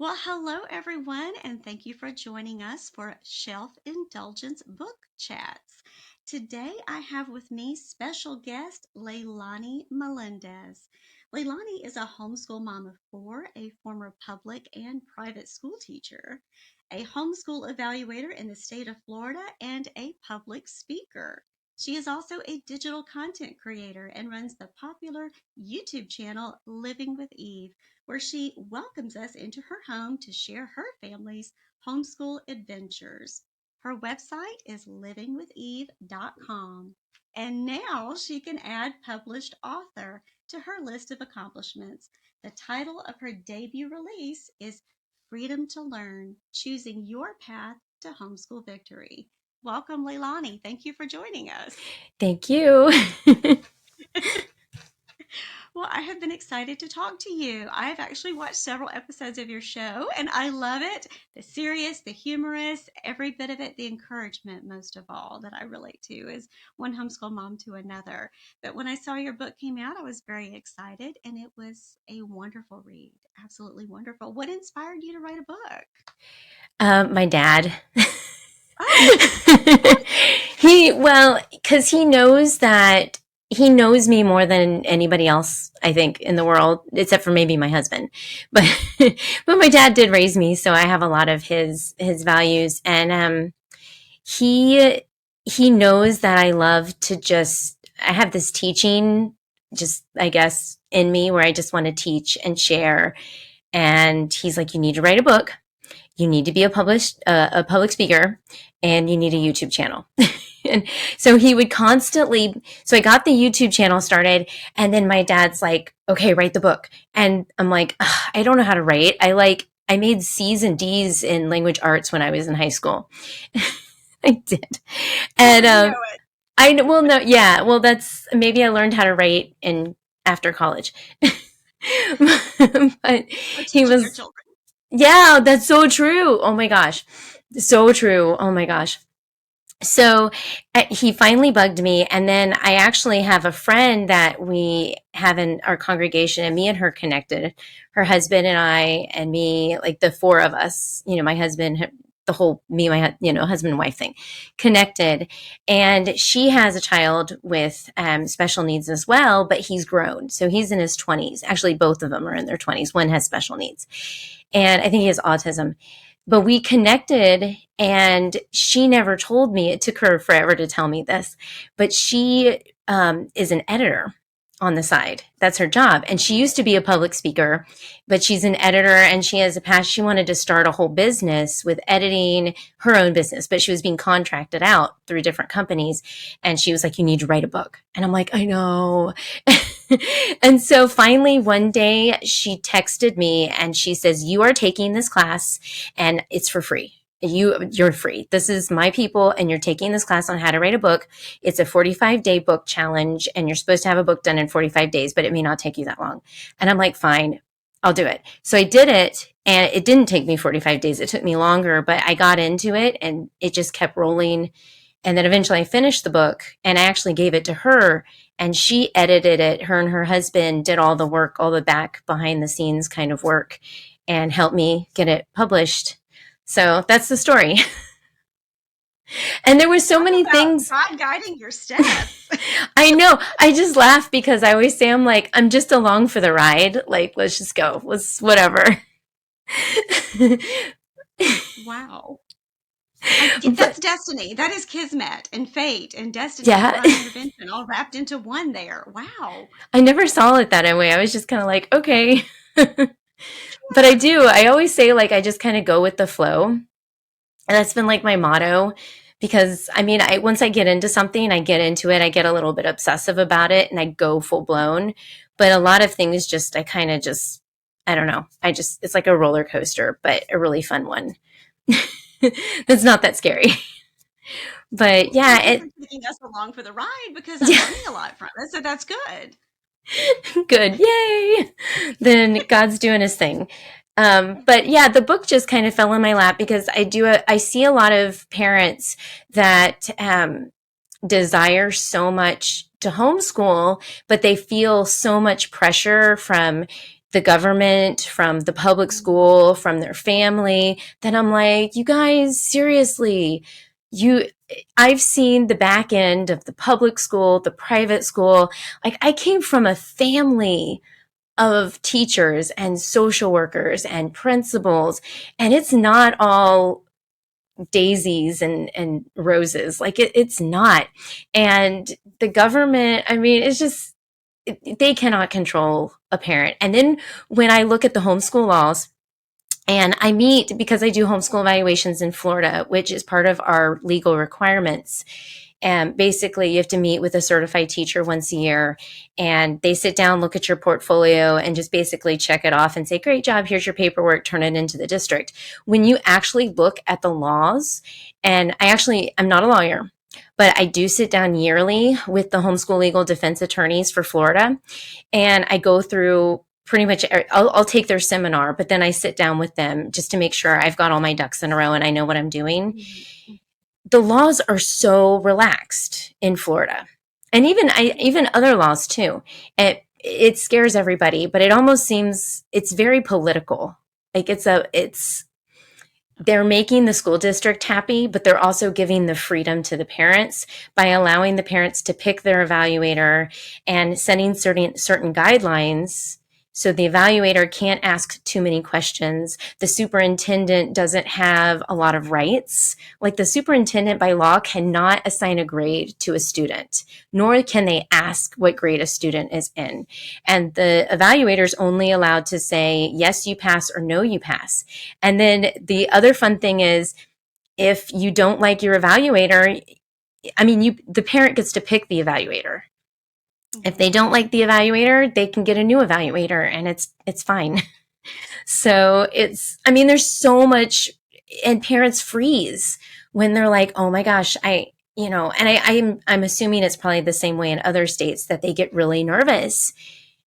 Well, hello everyone, and thank you for joining us for Self-Indulgence Book Chats. Today I have with me special guest Leilani Melendez. Leilani is a homeschool mom of four, a former public and private school teacher, a homeschool evaluator in the state of Florida, and a public speaker. She is also a digital content creator and runs the popular YouTube channel Living with Eve, where she welcomes us into her home to share her family's homeschool adventures. Her website is livingwitheve.com. And now she can add published author to her list of accomplishments. The title of her debut release is Freedom to Learn, Choosing Your Path to Homeschool Victory. Welcome, Leilani. Thank you for joining us. Thank you. Well, I have been excited to talk to you. I've actually watched several episodes of your show and I love it. The serious, the humorous, every bit of it, the encouragement, most of all, that I relate to is one homeschool mom to another. But when I saw your book came out, I was very excited and it was a wonderful read. Absolutely wonderful. What inspired you to write a book? My dad. Oh, Because he knows me more than anybody else, I think, in the world, except for maybe my husband. But but my dad did raise me, so I have a lot of his values, and he knows that I love to I have this teaching, just I guess in me where I just want to teach and share. And he's like, you need to write a book. You need to be a public speaker, and you need a YouTube channel. And so he would constantly, so I got the YouTube channel started, and then my dad's like, okay, write the book. And I'm like, I don't know how to write. I made C's and D's in language arts when I was in high school. I did. And, that's, maybe I learned how to write after college. But he was, your children. yeah, that's so true. Oh my gosh. So true. Oh my gosh. So he finally bugged me. And then I actually have a friend that we have in our congregation, and me and her connected, her husband and I, and me, like the four of us, my husband, the whole me, my, husband and wife thing connected. And she has a child with special needs as well, but he's grown. So he's in his 20s. Actually, both of them are in their 20s. One has special needs, and I think he has autism. But we connected, and she never told me. It took her forever to tell me this, but she is an editor on the side. That's her job. And she used to be a public speaker, but she's an editor, and she has a passion. She wanted to start a whole business with editing, her own business, but she was being contracted out through different companies. And she was like, you need to write a book. And I'm like, I know. And so finally one day she texted me and she says, you are taking this class and it's for free. You're free. This is my people, and you're taking this class on how to write a book. It's a 45-day book challenge, and you're supposed to have a book done in 45 days, but it may not take you that long. And I'm like, fine, I'll do it. So I did it, and it didn't take me 45 days. It took me longer, but I got into it, and it just kept rolling. And then eventually I finished the book, and I actually gave it to her, and she edited it. Her and her husband did all the work, all the back behind the scenes kind of work, and helped me get it published. So that's the story. And there were so many things. God guiding your steps. I know. I just laugh because I always say, I'm just along for the ride. Like, let's just go. Let's whatever. Wow. That's destiny. That is kismet and fate and destiny Yeah. and intervention all wrapped into one there. Wow. I never saw it that way. I was just kind of like, okay. But I do. I always say, I just kind of go with the flow. And that's been my motto, because once I get into something, I get into it. I get a little bit obsessive about it and I go full blown. But a lot of things I don't know. It's like a roller coaster, but a really fun one. That's not that scary. But yeah, taking us along for the ride because I'm learning a lot from it. So that's good. Good. Yay. Then God's doing his thing. But yeah, the book just kind of fell in my lap because I see a lot of parents that desire so much to homeschool, but they feel so much pressure from the government, from the public school, from their family, then I'm like, you guys, seriously, I've seen the back end of the public school, the private school. Like, I came from a family of teachers and social workers and principals, and it's not all daisies and roses. Like, it's not. And the government, I mean, it's just, they cannot control a parent. And then when I look at the homeschool laws, and I meet, because I do homeschool evaluations in Florida, which is part of our legal requirements. And basically, you have to meet with a certified teacher once a year, and they sit down, look at your portfolio, and just basically check it off and say, great job, here's your paperwork, turn it into the district. When you actually look at the laws, and I'm not a lawyer, but I do sit down yearly with the homeschool legal defense attorneys for Florida, and I go through pretty much, I'll take their seminar, but then I sit down with them just to make sure I've got all my ducks in a row and I know what I'm doing. Mm-hmm. The laws are so relaxed in Florida, and even other laws too. It scares everybody, but it almost seems it's very political. Like, they're making the school district happy, but they're also giving the freedom to the parents by allowing the parents to pick their evaluator and setting certain guidelines. So the evaluator can't ask too many questions. The superintendent doesn't have a lot of rights. Like, the superintendent by law cannot assign a grade to a student, nor can they ask what grade a student is in. And the evaluator is only allowed to say, yes, you pass, or no, you pass. And then the other fun thing is, if you don't like your evaluator, I mean, the parent gets to pick the evaluator. If they don't like the evaluator, they can get a new evaluator, and it's fine. So I mean, there's so much, and parents freeze when they're like, oh my gosh, I'm assuming it's probably the same way in other states, that they get really nervous.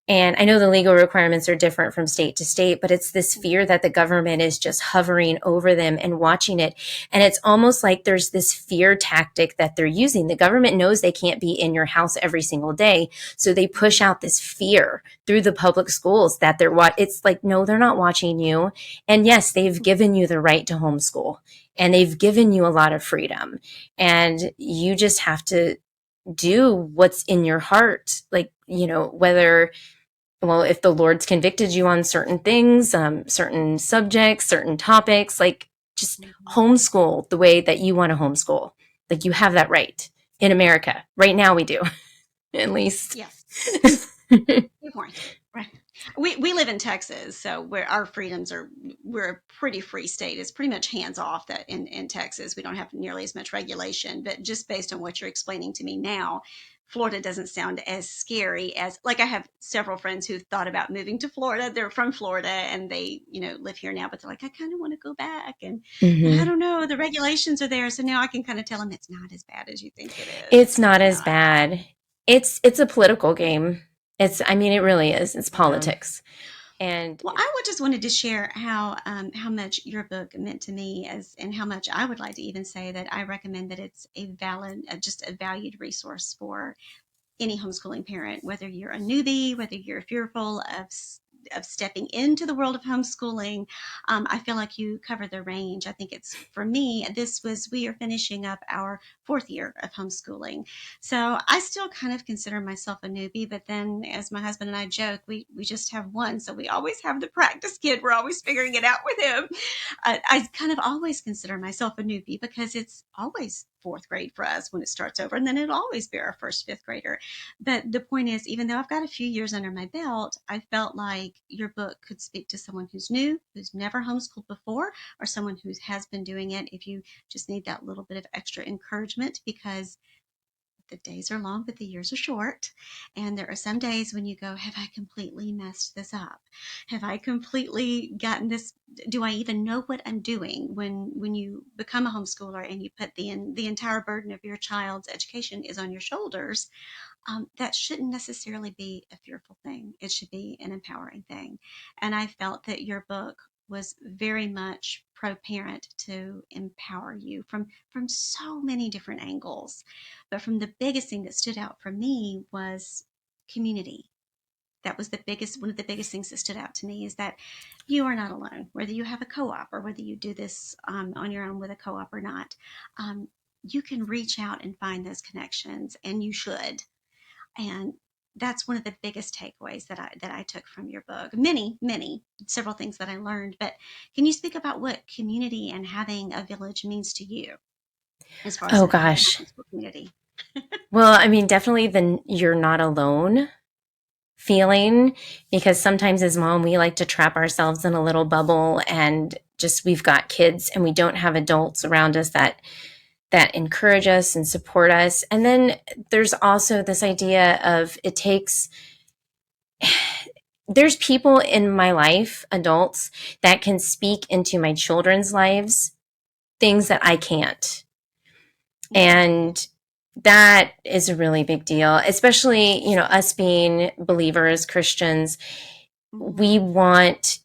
And I know the legal requirements are different from state to state, but it's this fear that the government is just hovering over them and watching it. And it's almost like there's this fear tactic that they're using. The government knows they can't be in your house every single day. So they push out this fear through the public schools that it's like, no, they're not watching you. And yes, they've given you the right to homeschool, and they've given you a lot of freedom. And you just have to do what's in your heart. Like, if the Lord's convicted you on certain things, certain subjects, certain topics, like, just homeschool the way that you want to homeschool. Like, you have that right in America. Right now we do, at least. Yes. Good point. Right. We live in Texas, so where our freedoms we're a pretty free state. It's pretty much hands off that in Texas. We don't have nearly as much regulation, but just based on what you're explaining to me now, Florida doesn't sound as scary as, like, I have several friends who've thought about moving to Florida. They're from Florida and they, live here now, but they're like, I kind of want to go back. And I don't know, the regulations are there. So now I can kind of tell them it's not as bad as you think it is. It's not as bad. It's a political game. It really is. It's politics. And well, I would just wanted to share how much your book meant to me, and how much I would like to even say that I recommend that it's just a valued resource for any homeschooling parent, whether you're a newbie, whether you're fearful of stepping into the world of homeschooling. I feel like you cover the range. I think it's, for me, we are finishing up our 4th year of homeschooling. So I still kind of consider myself a newbie, but then, as my husband and I joke, we just have one. So we always have the practice kid. We're always figuring it out with him. I kind of always consider myself a newbie because it's always 4th grade for us when it starts over, and then it'll always be our first 5th grader. But the point is, even though I've got a few years under my belt, I felt like your book could speak to someone who's new, who's never homeschooled before, or someone who has been doing it, if you just need that little bit of extra encouragement, because the days are long, but the years are short. And there are some days when you go, have I completely messed this up? Have I completely gotten this? Do I even know what I'm doing? When you become a homeschooler and you put the entire burden of your child's education is on your shoulders, that shouldn't necessarily be a fearful thing. It should be an empowering thing. And I felt that your book was very much pro-parent, to empower you from so many different angles. But from the biggest thing that stood out for me was community. that was one of the biggest things that stood out to me, is that you are not alone, whether you have a co-op or whether you do this on your own with a co-op or not. You can reach out and find those connections, and you should. And that's one of the biggest takeaways that I took from your book. Several things that I learned. But can you speak about what community and having a village means to you, as far as Oh in the gosh. homeschool community? Well, I mean, definitely the you're not alone feeling, because sometimes as mom, we like to trap ourselves in a little bubble and just we've got kids and we don't have adults around us that encourage us and support us. And then there's also this idea of there's people in my life, adults, that can speak into my children's lives, things that I can't. And that is a really big deal, especially, us being believers, Christians. We want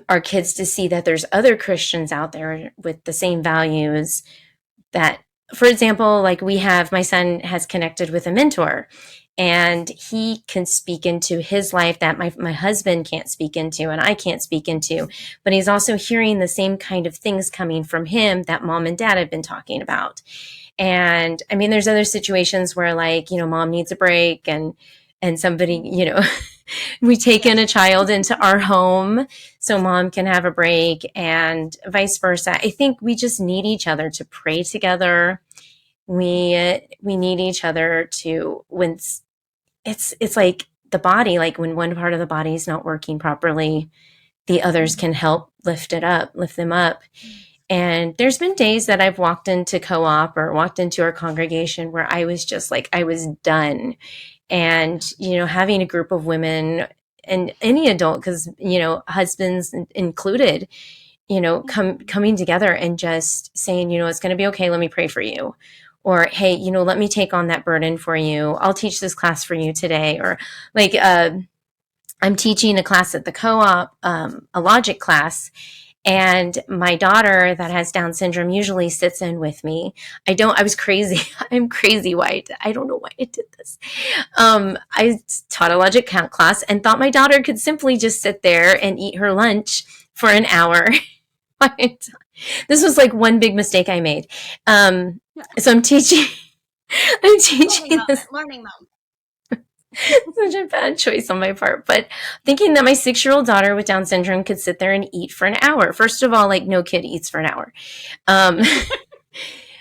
our kids to see that there's other Christians out there with the same values. That, for example, like my son has connected with a mentor, and he can speak into his life that my husband can't speak into and I can't speak into, but he's also hearing the same kind of things coming from him that mom and dad have been talking about. And I mean, there's other situations where, like, mom needs a break, and somebody, we take in a child into our home so mom can have a break, and vice versa. I think we just need each other to pray together. We need each other to, when it's like the body, like when one part of the body is not working properly, the others can help lift them up. And there's been days that I've walked into co-op or walked into our congregation where I was just like, I was done. And, having a group of women and any adult, because, husbands included, coming together and just saying, it's going to be okay. Let me pray for you. Or, hey, let me take on that burden for you. I'll teach this class for you today. Or like, I'm teaching a class at the co-op, a logic class. And my daughter that has Down syndrome usually sits in with me. I was crazy. I'm crazy white. I don't know why I did this. I taught a logic count class and thought my daughter could simply just sit there and eat her lunch for an hour. This was like one big mistake I made. So I'm teaching Learning mode. Such a bad choice on my part, but thinking that my 6-year-old daughter with Down syndrome could sit there and eat for an hour. First of all, like, no kid eats for an hour.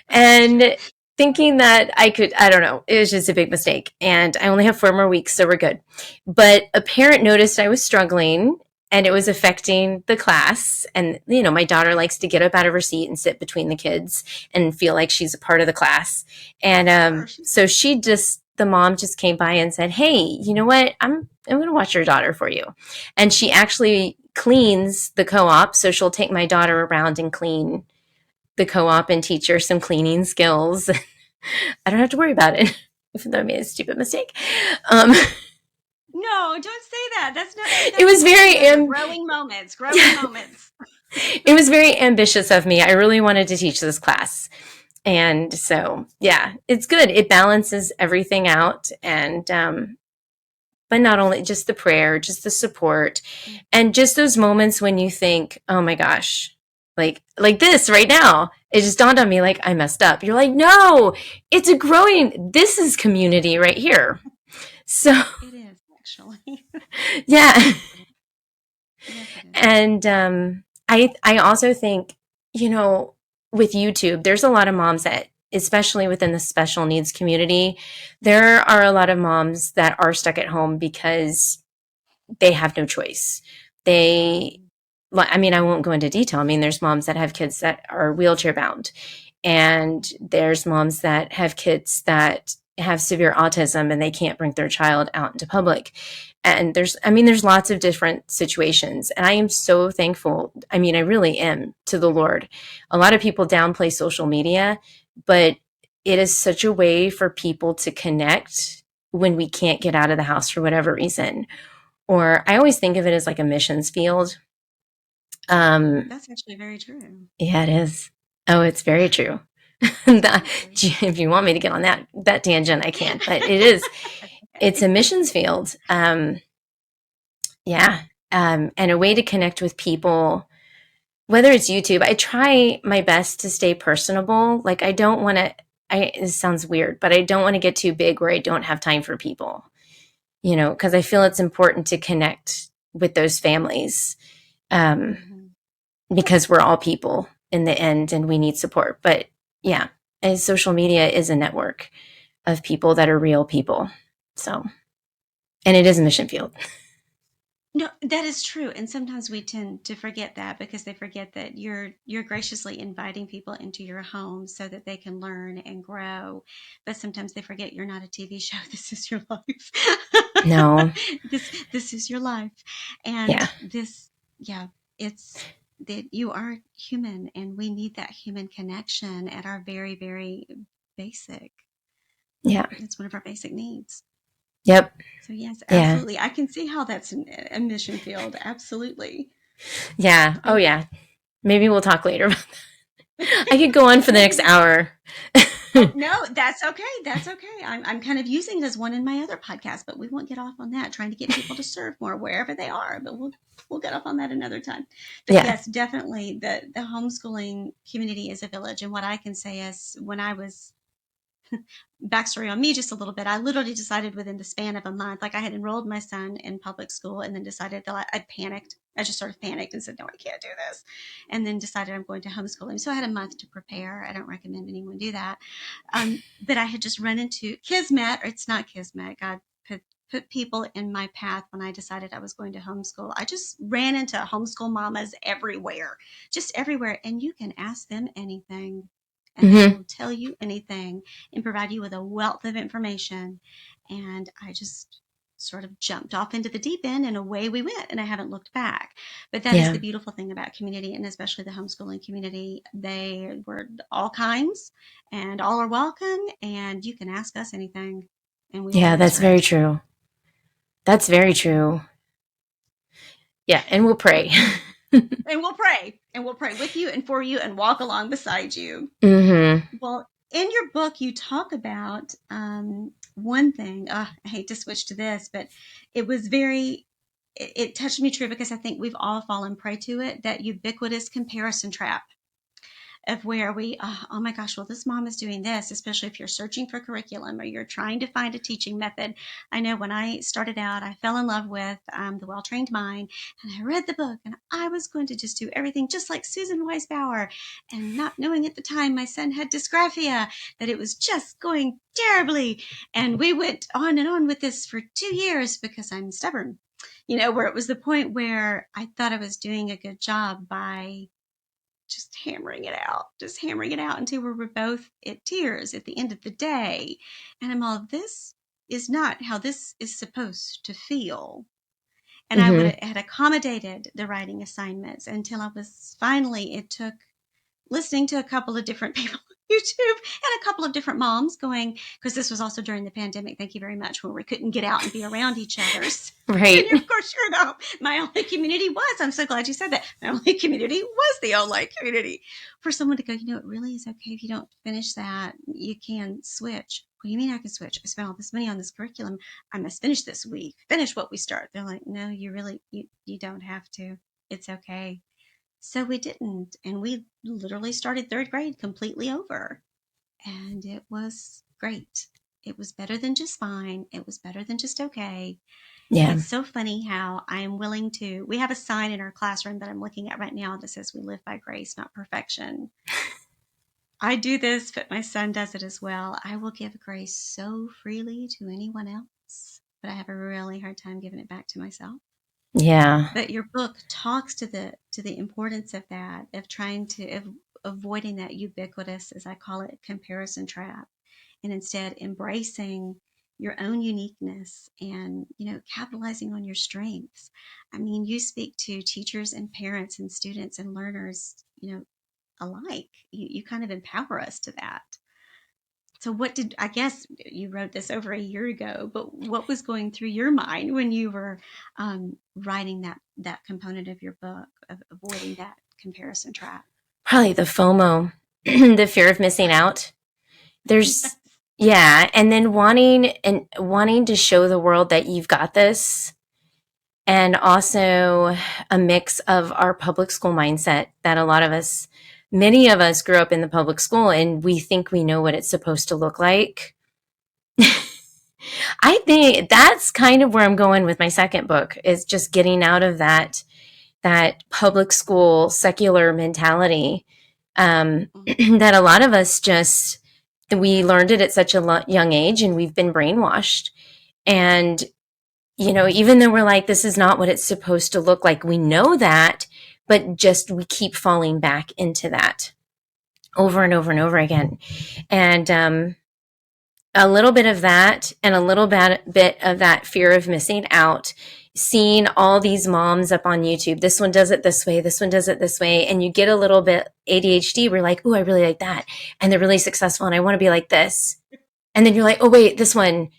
And thinking that I don't know, it was just a big mistake. And I only have 4 more weeks, so we're good. But a parent noticed I was struggling and it was affecting the class. And, my daughter likes to get up out of her seat and sit between the kids and feel like she's a part of the class. And so the mom just came by and said, hey, you know what? I'm going to watch your daughter for you. And she actually cleans the co-op. So she'll take my daughter around and clean the co-op and teach her some cleaning skills. I don't have to worry about it, even though I made a stupid mistake. No, don't say that. That's not. It was very growing moments. It was very ambitious of me. I really wanted to teach this class. And so, yeah, it's good. It balances everything out. And, but not only just the prayer, just the support, and just those moments when you think, oh my gosh, like this right now, it just dawned on me, like, I messed up. You're like, no, this is community right here. So it is, actually. Yeah. Yes, it is. And, I also think, with YouTube, there's a lot of moms that, especially within the special needs community, there are a lot of moms that are stuck at home because they have no choice. I won't go into detail. I mean, there's moms that have kids that are wheelchair bound, and there's moms that have kids that have severe autism and they can't bring their child out into public. And there's lots of different situations. And I am so thankful. I really am, to the Lord. A lot of people downplay social media, but it is such a way for people to connect when we can't get out of the house for whatever reason. Or I always think of it as like a missions field. That's actually very true. Yeah, it is. Oh, it's very true. If you want me to get on that tangent, I can, but it is. it's a missions field. Yeah. And a way to connect with people, whether it's YouTube. I try my best to stay personable. Like I don't want to, this sounds weird, but I don't want to get too big where I don't have time for people, because I feel it's important to connect with those families, Mm-hmm. because we're all people in the end and we need support. But yeah, and social media is a network of people that are real people. So, and it is a mission field. No, that is true. And sometimes we tend to forget that because they forget that you're graciously inviting people into your home so that they can learn and grow. But sometimes they forget you're not a TV show. This is your life. No. This is your life. And Yeah. yeah, it's that you are human and we need that human connection at our very, very basic. Yeah. It's one of our basic needs. Yep. So yes, Yeah. absolutely. I can see how that's a mission field. Absolutely. Yeah. Oh, So yeah. Maybe we'll talk later. I could go on for the next hour. oh no, that's okay. That's okay. I'm kind of using it as one in my other podcast, but we won't get off on that. Trying to get people to serve more wherever they are, but we'll get off on that another time. But Yeah. yes, definitely the homeschooling community is a village. And what I can say is when I was backstory on me just a little bit. I literally decided within the span of a month, like I had enrolled my son in public school and then decided that I panicked. I just sort of panicked and said, no, I can't do this. And then decided I'm going to homeschool him. So I had a month to prepare. I don't recommend anyone do that. But I had just run into Kismet, or it's not Kismet. God put people in my path when I decided I was going to homeschool. I just ran into homeschool mamas everywhere, just everywhere. And you can ask them anything and they Mm-hmm. will tell you anything and provide you with a wealth of information. And I just sort of jumped off into the deep end and away we went and I haven't looked back. But that is Yeah. the beautiful thing about community and especially the homeschooling community. They were all kinds and all are welcome and you can ask us anything and we will Yeah. That's answer very it. true. That's very true. Yeah. And we'll pray. And we'll pray with you and for you and walk along beside you. Mm-hmm. Well, in your book, you talk about one thing. I hate to switch to this, but it was it touched me true because I think we've all fallen prey to it, that ubiquitous comparison trap of where oh my gosh, well, this mom is doing this, especially if you're searching for curriculum or you're trying to find a teaching method. I know when I started out, I fell in love with The Well Trained Mind, and I read the book, and I was going to just do everything just like Susan Weisbauer, and not knowing at the time my son had dysgraphia, that it was just going terribly. And we went on and on with this for 2 years because I'm stubborn, where it was the point where I thought I was doing a good job by just hammering it out until we were both at tears at the end of the day. And I'm all, this is not how this is supposed to feel. And I would Mm-hmm. have had accommodated the writing assignments until I was finally, it took listening to a couple of different people on YouTube and a couple of different moms going, because this was also during the pandemic, thank you very much, where we couldn't get out and be around each other. And Right. of course, my only community was, I'm so glad you said that, my only community was the online community. For someone to go, it really is okay if you don't finish that, you can switch. What do you mean I can switch? I spent all this money on this curriculum. I must finish this week, finish what we start. They're like, no, you don't have to. It's okay. So we didn't. And we literally started third grade completely over. And it was great. It was better than just fine. It was better than just okay. Yeah. It's so funny how I am willing to. We have a sign in our classroom that I'm looking at right now that says, we live by grace, not perfection. I do this, but my son does it as well. I will give grace so freely to anyone else, but I have a really hard time giving it back to myself. Yeah. But your book talks to the importance of that, of trying to avoiding that ubiquitous, as I call it, comparison trap, and instead embracing your own uniqueness and capitalizing on your strengths. I mean, you speak to teachers and parents and students and learners, alike. You kind of empower us to that. So I guess you wrote this over a year ago, but what was going through your mind when you were writing that component of your book of avoiding that comparison trap? Probably the FOMO, the fear of missing out. Yes. There's, yeah. And then wanting to show the world that you've got this. And also a mix of our public school mindset that many of us grew up in the public school and we think we know what it's supposed to look like. I think that's kind of where I'm going with my second book, is just getting out of that public school secular mentality, Mm-hmm. that a lot of us we learned it at such a young age and we've been brainwashed. And, even though we're like, this is not what it's supposed to look like, we know that, but just we keep falling back into that over and over and over again. And a little bit of that and a little bit of that fear of missing out, seeing all these moms up on YouTube. This one does it this way. This one does it this way. And you get a little bit ADHD. We're like, oh, I really like that. And they're really successful and I want to be like this. And then you're like, oh, wait, this one.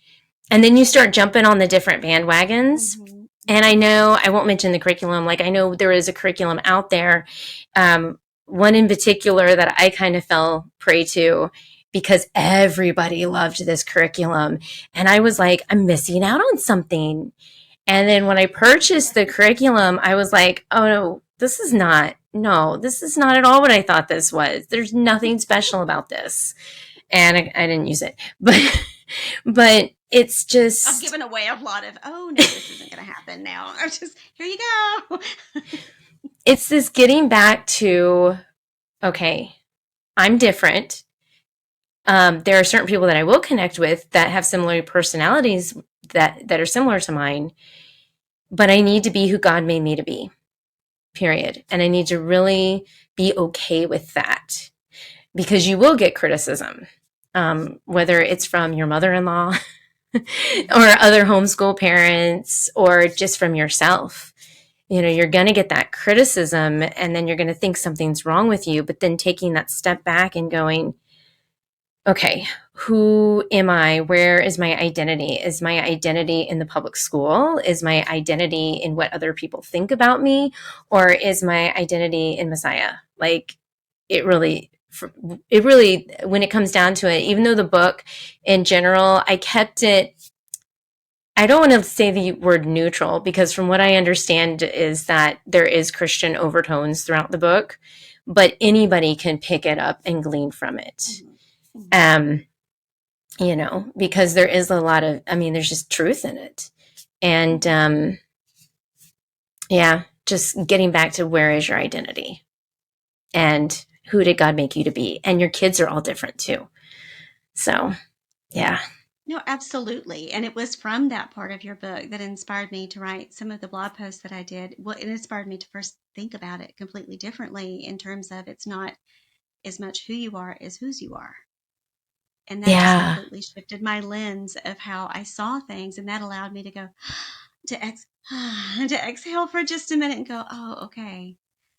And then you start jumping on the different bandwagons. Mm-hmm. And I know, I won't mention the curriculum. Like, I know there is a curriculum out there. One in particular that I kind of fell prey to because everybody loved this curriculum. And I was like, I'm missing out on something. And then when I purchased the curriculum, I was like, oh no, this is not at all what I thought this was. There's nothing special about this. And I didn't use it, but it's just, I've given away a lot of, oh no, this isn't going to happen now. I'm just, here you go. it's this getting back to, okay, I'm different. There are certain people that I will connect with that have similar personalities that are similar to mine, but I need to be who God made me to be, period. And I need to really be okay with that, because you will get criticism, whether it's from your mother-in-law or other homeschool parents or just from yourself. You're going to get that criticism and then you're going to think something's wrong with you, but then taking that step back and going, okay, who am I? Where is my identity? Is my identity in the public school? Is my identity in what other people think about me? Or is my identity in Messiah? Like, it really, when it comes down to it, even though the book in general, I kept it, I don't want to say the word neutral, because from what I understand is that there is Christian overtones throughout the book, but anybody can pick it up and glean from it. Mm-hmm. Because there is a lot of, there's just truth in it. And, just getting back to where is your identity and who did God make you to be? And your kids are all different too. So, yeah. No, absolutely. And it was from that part of your book that inspired me to write some of the blog posts that I did. Well, it inspired me to first think about it completely differently, in terms of it's not as much who you are as whose you are. And that just completely shifted my lens of how I saw things. And that allowed me to go to exhale for just a minute and go, oh, okay.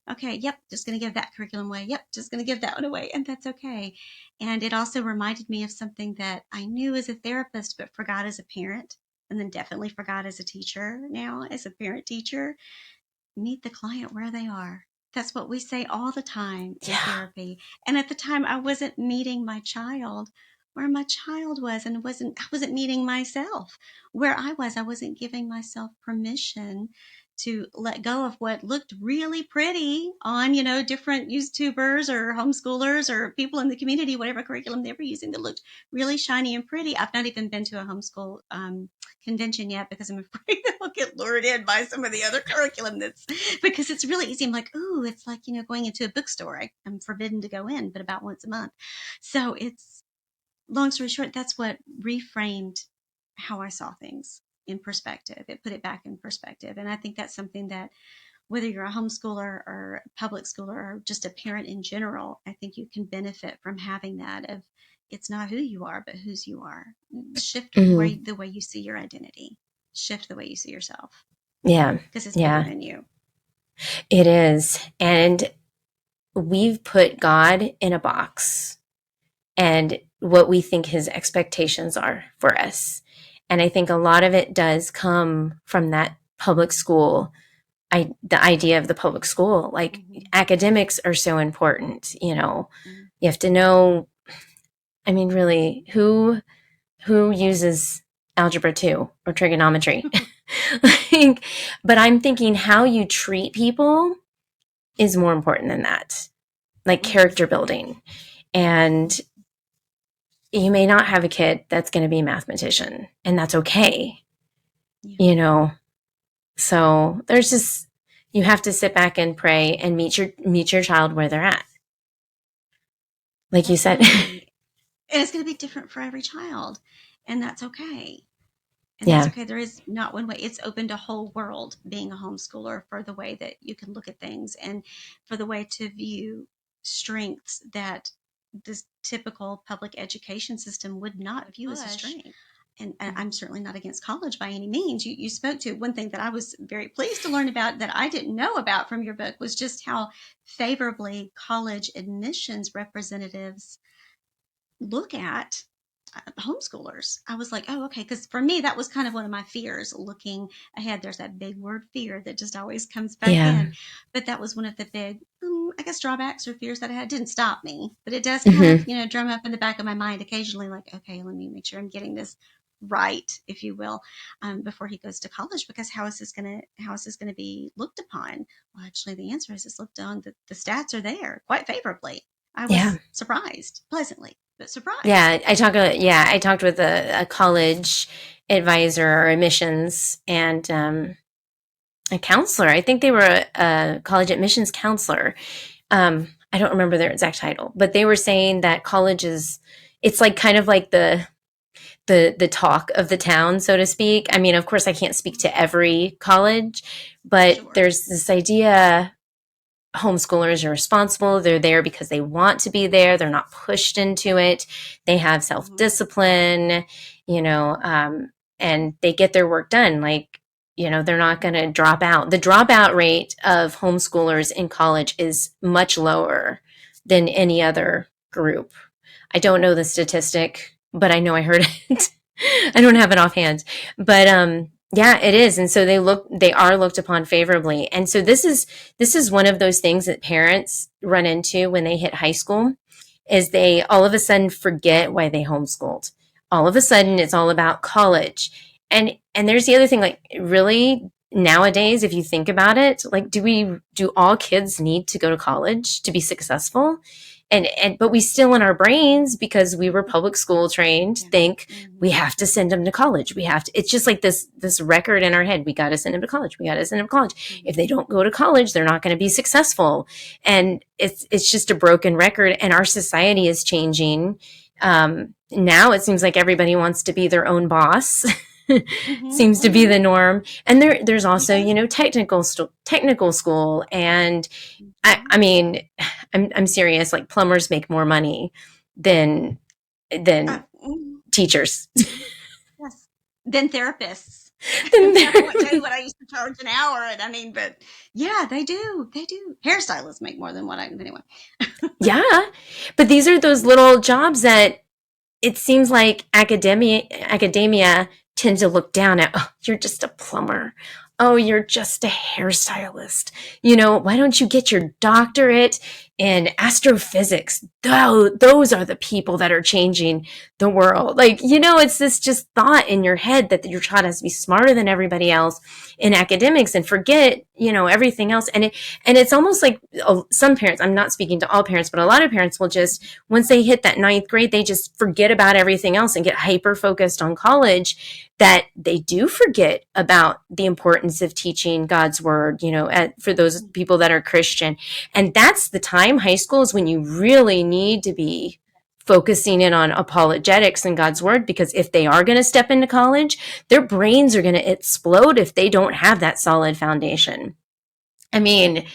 Okay, yep, just going to give that curriculum away. Yep, just going to give that one away. And that's okay. And it also reminded me of something that I knew as a therapist, but forgot as a parent, and then definitely forgot as a teacher now, as a parent teacher. Meet the client where they are. That's what we say all the time in therapy. And at the time, I wasn't meeting my child where my child was, and I wasn't meeting myself where I was. I wasn't giving myself permission to let go of what looked really pretty on, different YouTubers or homeschoolers or people in the community, whatever curriculum they were using that looked really shiny and pretty. I've not even been to a homeschool convention yet, because I'm afraid that I'll get lured in by some of the other curriculum because it's really easy. I'm like, ooh, it's like, going into a bookstore. I'm forbidden to go in, but about once a month. So it's, long story short, that's what reframed how I saw things in perspective. It put it back in perspective. And I think that's something that, whether you're a homeschooler or a public schooler or just a parent in general, I think you can benefit from having that of, it's not who you are, but whose you are. Shift the way you see your identity. Shift the way you see yourself. Yeah. Because it's bigger than you. It is. And we've put God in a box and what we think his expectations are for us. And I think a lot of it does come from that public school, the idea of the public school. Like, academics are so important, you have to know I mean, really, who uses algebra 2 or trigonometry? Like, but I'm thinking how you treat people is more important than that. Like character building. And you may not have a kid that's going to be a mathematician, and that's okay. Yeah. You know, so there's just, you have to sit back and pray and meet your child where they're at. Like you said. Absolutely. And it's going to be different for every child, and that's okay. And that's Yeah. okay. There is not one way. It's opened a whole world being a homeschooler for the way that you can look at things and for the way to view strengths that this typical public education system would not view as a strength. And I'm certainly not against college by any means. You spoke to one thing that I was very pleased to learn about that I didn't know about from your book was just how favorably college admissions representatives look at homeschoolers. I was like, oh, okay. Because for me, that was kind of one of my fears looking ahead. There's that big word fear that just always comes back Yeah. in. But that was one of the big, I guess, drawbacks or fears that I had. It didn't stop me, but it does kind of, drum up in the back of my mind occasionally, like, okay, let me make sure I'm getting this right, if you will, before he goes to college. Because how is this gonna be looked upon? Well, actually, the answer is it's looked on. The stats are there quite favorably. I Yeah. was surprised, pleasantly, but surprised. Yeah, I talked with a college advisor or admissions and a counselor. I think they were a college admissions counselor. I don't remember their exact title, but they were saying that colleges, it's like kind of like the talk of the town, so to speak. I mean, of course, I can't speak to every college, but Sure. there's this idea homeschoolers are responsible. They're there because they want to be there. They're not pushed into it. They have self-discipline, and they get their work done. Like, they're not going to drop out. The dropout rate of homeschoolers in college is much lower than any other group. I don't know the statistic, but I know I heard it. I don't have it offhand, but yeah, it is. And so they are looked upon favorably. And so this is one of those things that parents run into when they hit high school, is they all of a sudden forget why they homeschooled. All of a sudden it's all about college. And there's the other thing, like, really nowadays, if you think about it, like, do all kids need to go to college to be successful? But we still in our brains, because we were public school trained, think we have to send them to college. It's just like this record in our head. We got to send them to college. We got to send them to college. If they don't go to college, they're not going to be successful. And it's just a broken record. And our society is changing. Now it seems like everybody wants to be their own boss. Seems to be the norm. And there's also, technical school. And I mean, I'm serious. Like, plumbers make more money than teachers. Yes. Than therapists. I won't tell you what I used to charge an hour. And I mean, but yeah, they do. They do. Hairstylists make more than what I anyway. Yeah, but these are those little jobs that it seems like academia tends to look down at. Oh, you're just a plumber. Oh, you're just a hairstylist. Why don't you get your doctorate in astrophysics? Those are the people that are changing the world. Like, it's this just thought in your head that your child has to be smarter than everybody else in academics and forget, everything else. And it's almost like some parents, I'm not speaking to all parents, but a lot of parents will just, once they hit that ninth grade, they just forget about everything else and get hyper focused on college, that they do forget about the importance of teaching God's word, for those people that are Christian. And that's the time, high school, is when you really need to be focusing in on apologetics and God's word, because if they are going to step into college, their brains are going to explode if they don't have that solid foundation. I mean,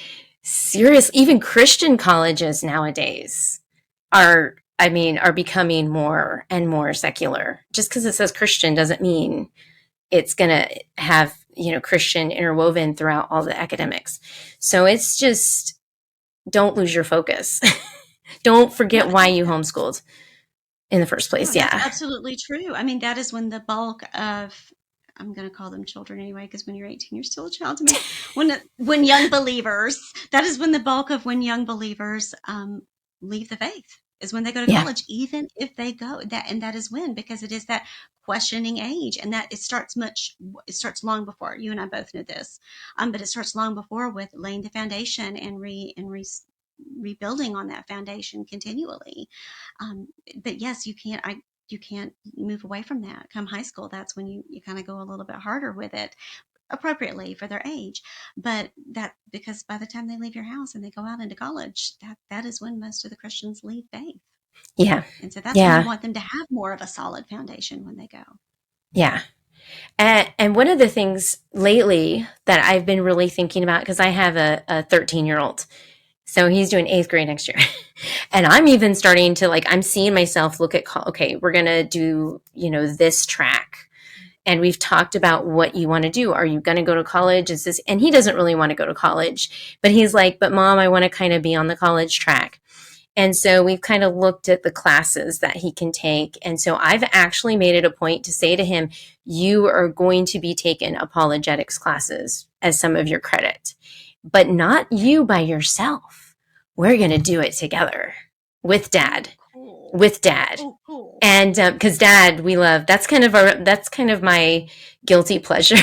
serious, even Christian colleges nowadays are becoming more and more secular. Just because it says Christian doesn't mean it's going to have, Christian interwoven throughout all the academics. So it's just, don't lose your focus. Don't forget why you homeschooled in the first place. No, that's Yeah. absolutely true. I mean, that is when the bulk of, I'm going to call them children anyway, because when you're 18, you're still a child to me. When young believers, that is when the bulk of when young believers leave the faith. is when they go to Yeah. college, even if they go that, and that is when, because it is that questioning age, and that it starts long before. You and I both know this, but it starts long before, with laying the foundation and rebuilding on that foundation continually. But yes, you can't move away from that. Come high school, that's when you kind of go a little bit harder with it, appropriately for their age. But that, because by the time they leave your house and they go out into college, that is when most of the Christians leave faith. Yeah. And so that's when you Yeah. want them to have more of a solid foundation when they go. Yeah. And one of the things lately that I've been really thinking about, because I have a 13-year-old, so he's doing 8th grade next year. And I'm even starting to, like, I'm seeing myself look at, okay, we're going to do, this track. And we've talked about what you want to do. Are you going to go to college? Is this, and he doesn't really want to go to college, but he's like, but mom, I want to kind of be on the college track. And so we've kind of looked at the classes that he can take. And so I've actually made it a point to say to him, you are going to be taking apologetics classes as some of your credit, but not you by yourself. We're going to do it together with dad, Cool. with dad. Oh, cool. And because dad, we love, that's kind of my guilty pleasure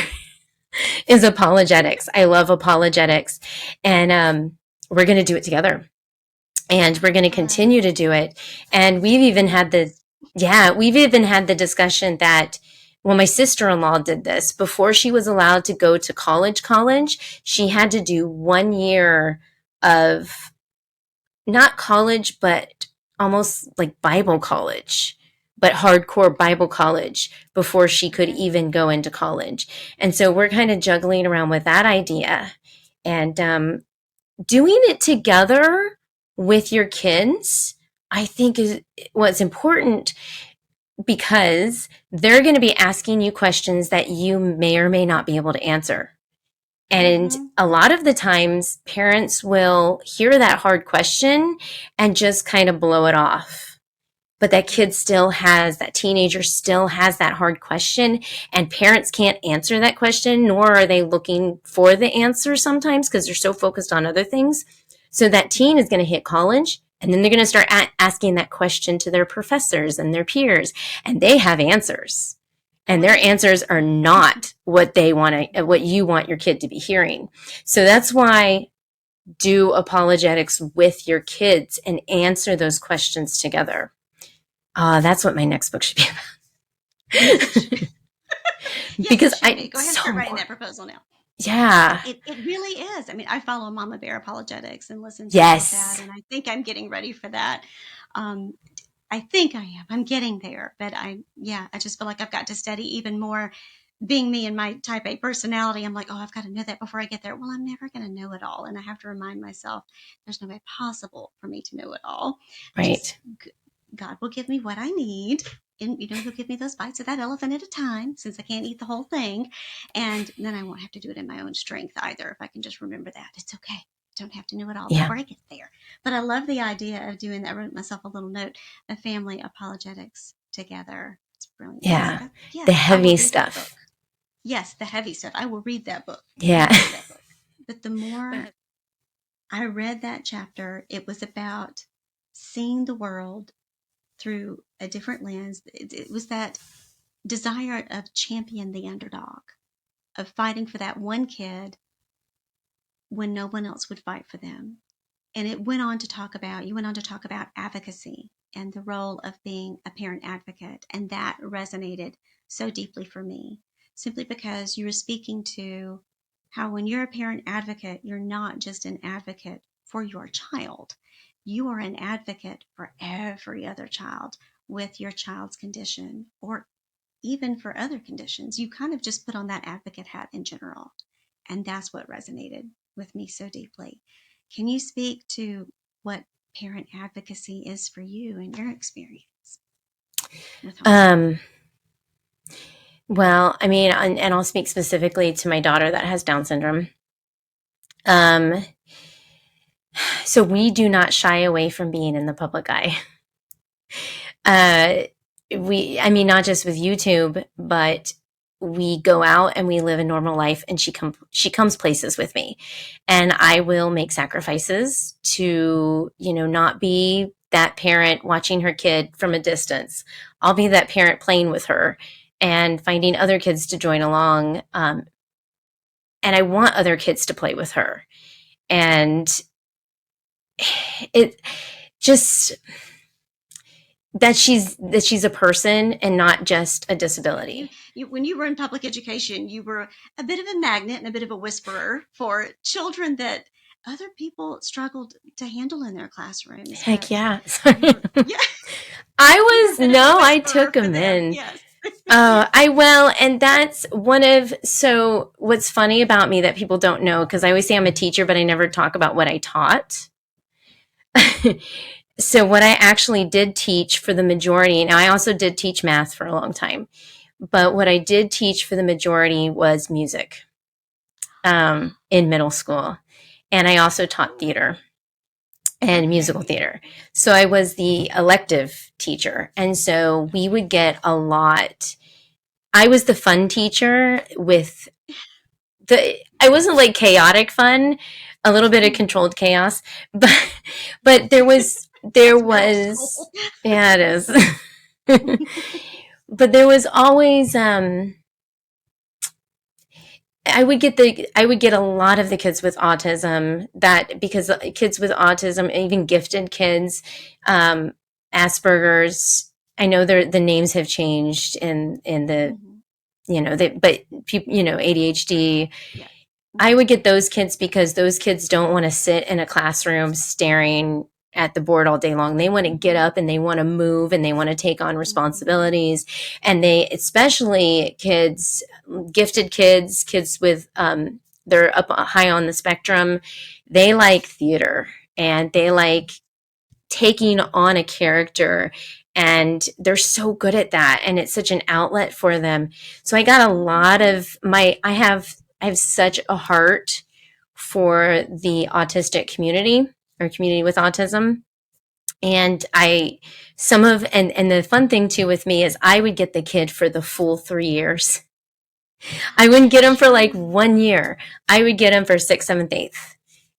is apologetics. I love apologetics. And we're going to do it together. And we're going to continue to do it. And we've even had the discussion that, well, my sister-in-law did this before she was allowed to go to college. She had to do 1 year of not college, but almost like Bible college, but hardcore Bible college before she could even go into college. And so we're kind of juggling around with that idea, and doing it together with your kids, I think, is what's important, because they're going to be asking you questions that you may or may not be able to answer. And a lot of the times parents will hear that hard question and just kind of blow it off. But that teenager still has that hard question, and parents can't answer that question, nor are they looking for the answer sometimes because they're so focused on other things. So that teen is going to hit college, and then they're going to start asking that question to their professors and their peers, and they have answers. And their answers are not what you want your kid to be hearing. So that's why do apologetics with your kids and answer those questions together. That's what my next book should be about. Because go ahead and start writing that proposal now. Yeah. It really is. I mean, I follow Mama Bear Apologetics and listen to that, and I think I'm getting ready for that. I think I am. I'm getting there, but I just feel like I've got to study even more. Being me and my type A personality, I'm like, oh, I've got to know that before I get there. Well, I'm never going to know it all. And I have to remind myself there's no way possible for me to know it all. Right. God will give me what I need. And, he'll give me those bites of that elephant at a time, since I can't eat the whole thing. And then I won't have to do it in my own strength either. If I can just remember that, it's okay. Don't have to know it all before I get there. But I love the idea of doing that. I wrote myself a little note of family apologetics together. It's brilliant. Yeah. The heavy stuff. Yes, the heavy stuff. I will read that book. Yeah. But the more I read that chapter, it was about seeing the world through a different lens. It was that desire of champion the underdog, of fighting for that one kid when no one else would fight for them. And you went on to talk about advocacy and the role of being a parent advocate. And that resonated so deeply for me, simply because you were speaking to how when you're a parent advocate, you're not just an advocate for your child. You are an advocate for every other child with your child's condition, or even for other conditions. You kind of just put on that advocate hat in general. And that's what resonated with me so deeply. Can you speak to what parent advocacy is for you in your experience? Well, I mean, and I'll speak specifically to my daughter that has Down syndrome. So we do not shy away from being in the public eye. Not just with YouTube, but we go out and we live a normal life, and she comes places with me, and I will make sacrifices to, not be that parent watching her kid from a distance. I'll be that parent playing with her and finding other kids to join along. And I want other kids to play with her. And it just that she's a person and not just a disability. When you were in public education, you were a bit of a magnet and a bit of a whisperer for children that other people struggled to handle in their classrooms. Heck yeah. Yeah. I took them in. Yes. And that's so what's funny about me that people don't know, because I always say I'm a teacher, but I never talk about what I taught. So what I actually did teach for the majority, now I also did teach math for a long time, but what I did teach for the majority was music in middle school. And I also taught theater and musical theater. So I was the elective teacher. And so we would get a lot. I was the fun teacher I wasn't like chaotic fun, a little bit of controlled chaos, but there was, yeah, it is. But there was always, I would get a lot of the kids with autism, because kids with autism, even gifted kids, Asperger's, I know the names have changed in the, ADHD. Yeah. I would get those kids because those kids don't want to sit in a classroom staring at the board all day long. They want to get up and they want to move and they want to take on responsibilities. And especially gifted kids with, they're up high on the spectrum. They like theater and they like taking on a character, and they're so good at that. And it's such an outlet for them. So I got a lot of I have such a heart for the autistic community, or community with autism. And the fun thing too with me is I would get the kid for the full 3 years. I wouldn't get them for like 1 year. I would get them for 6th, 7th, 8th.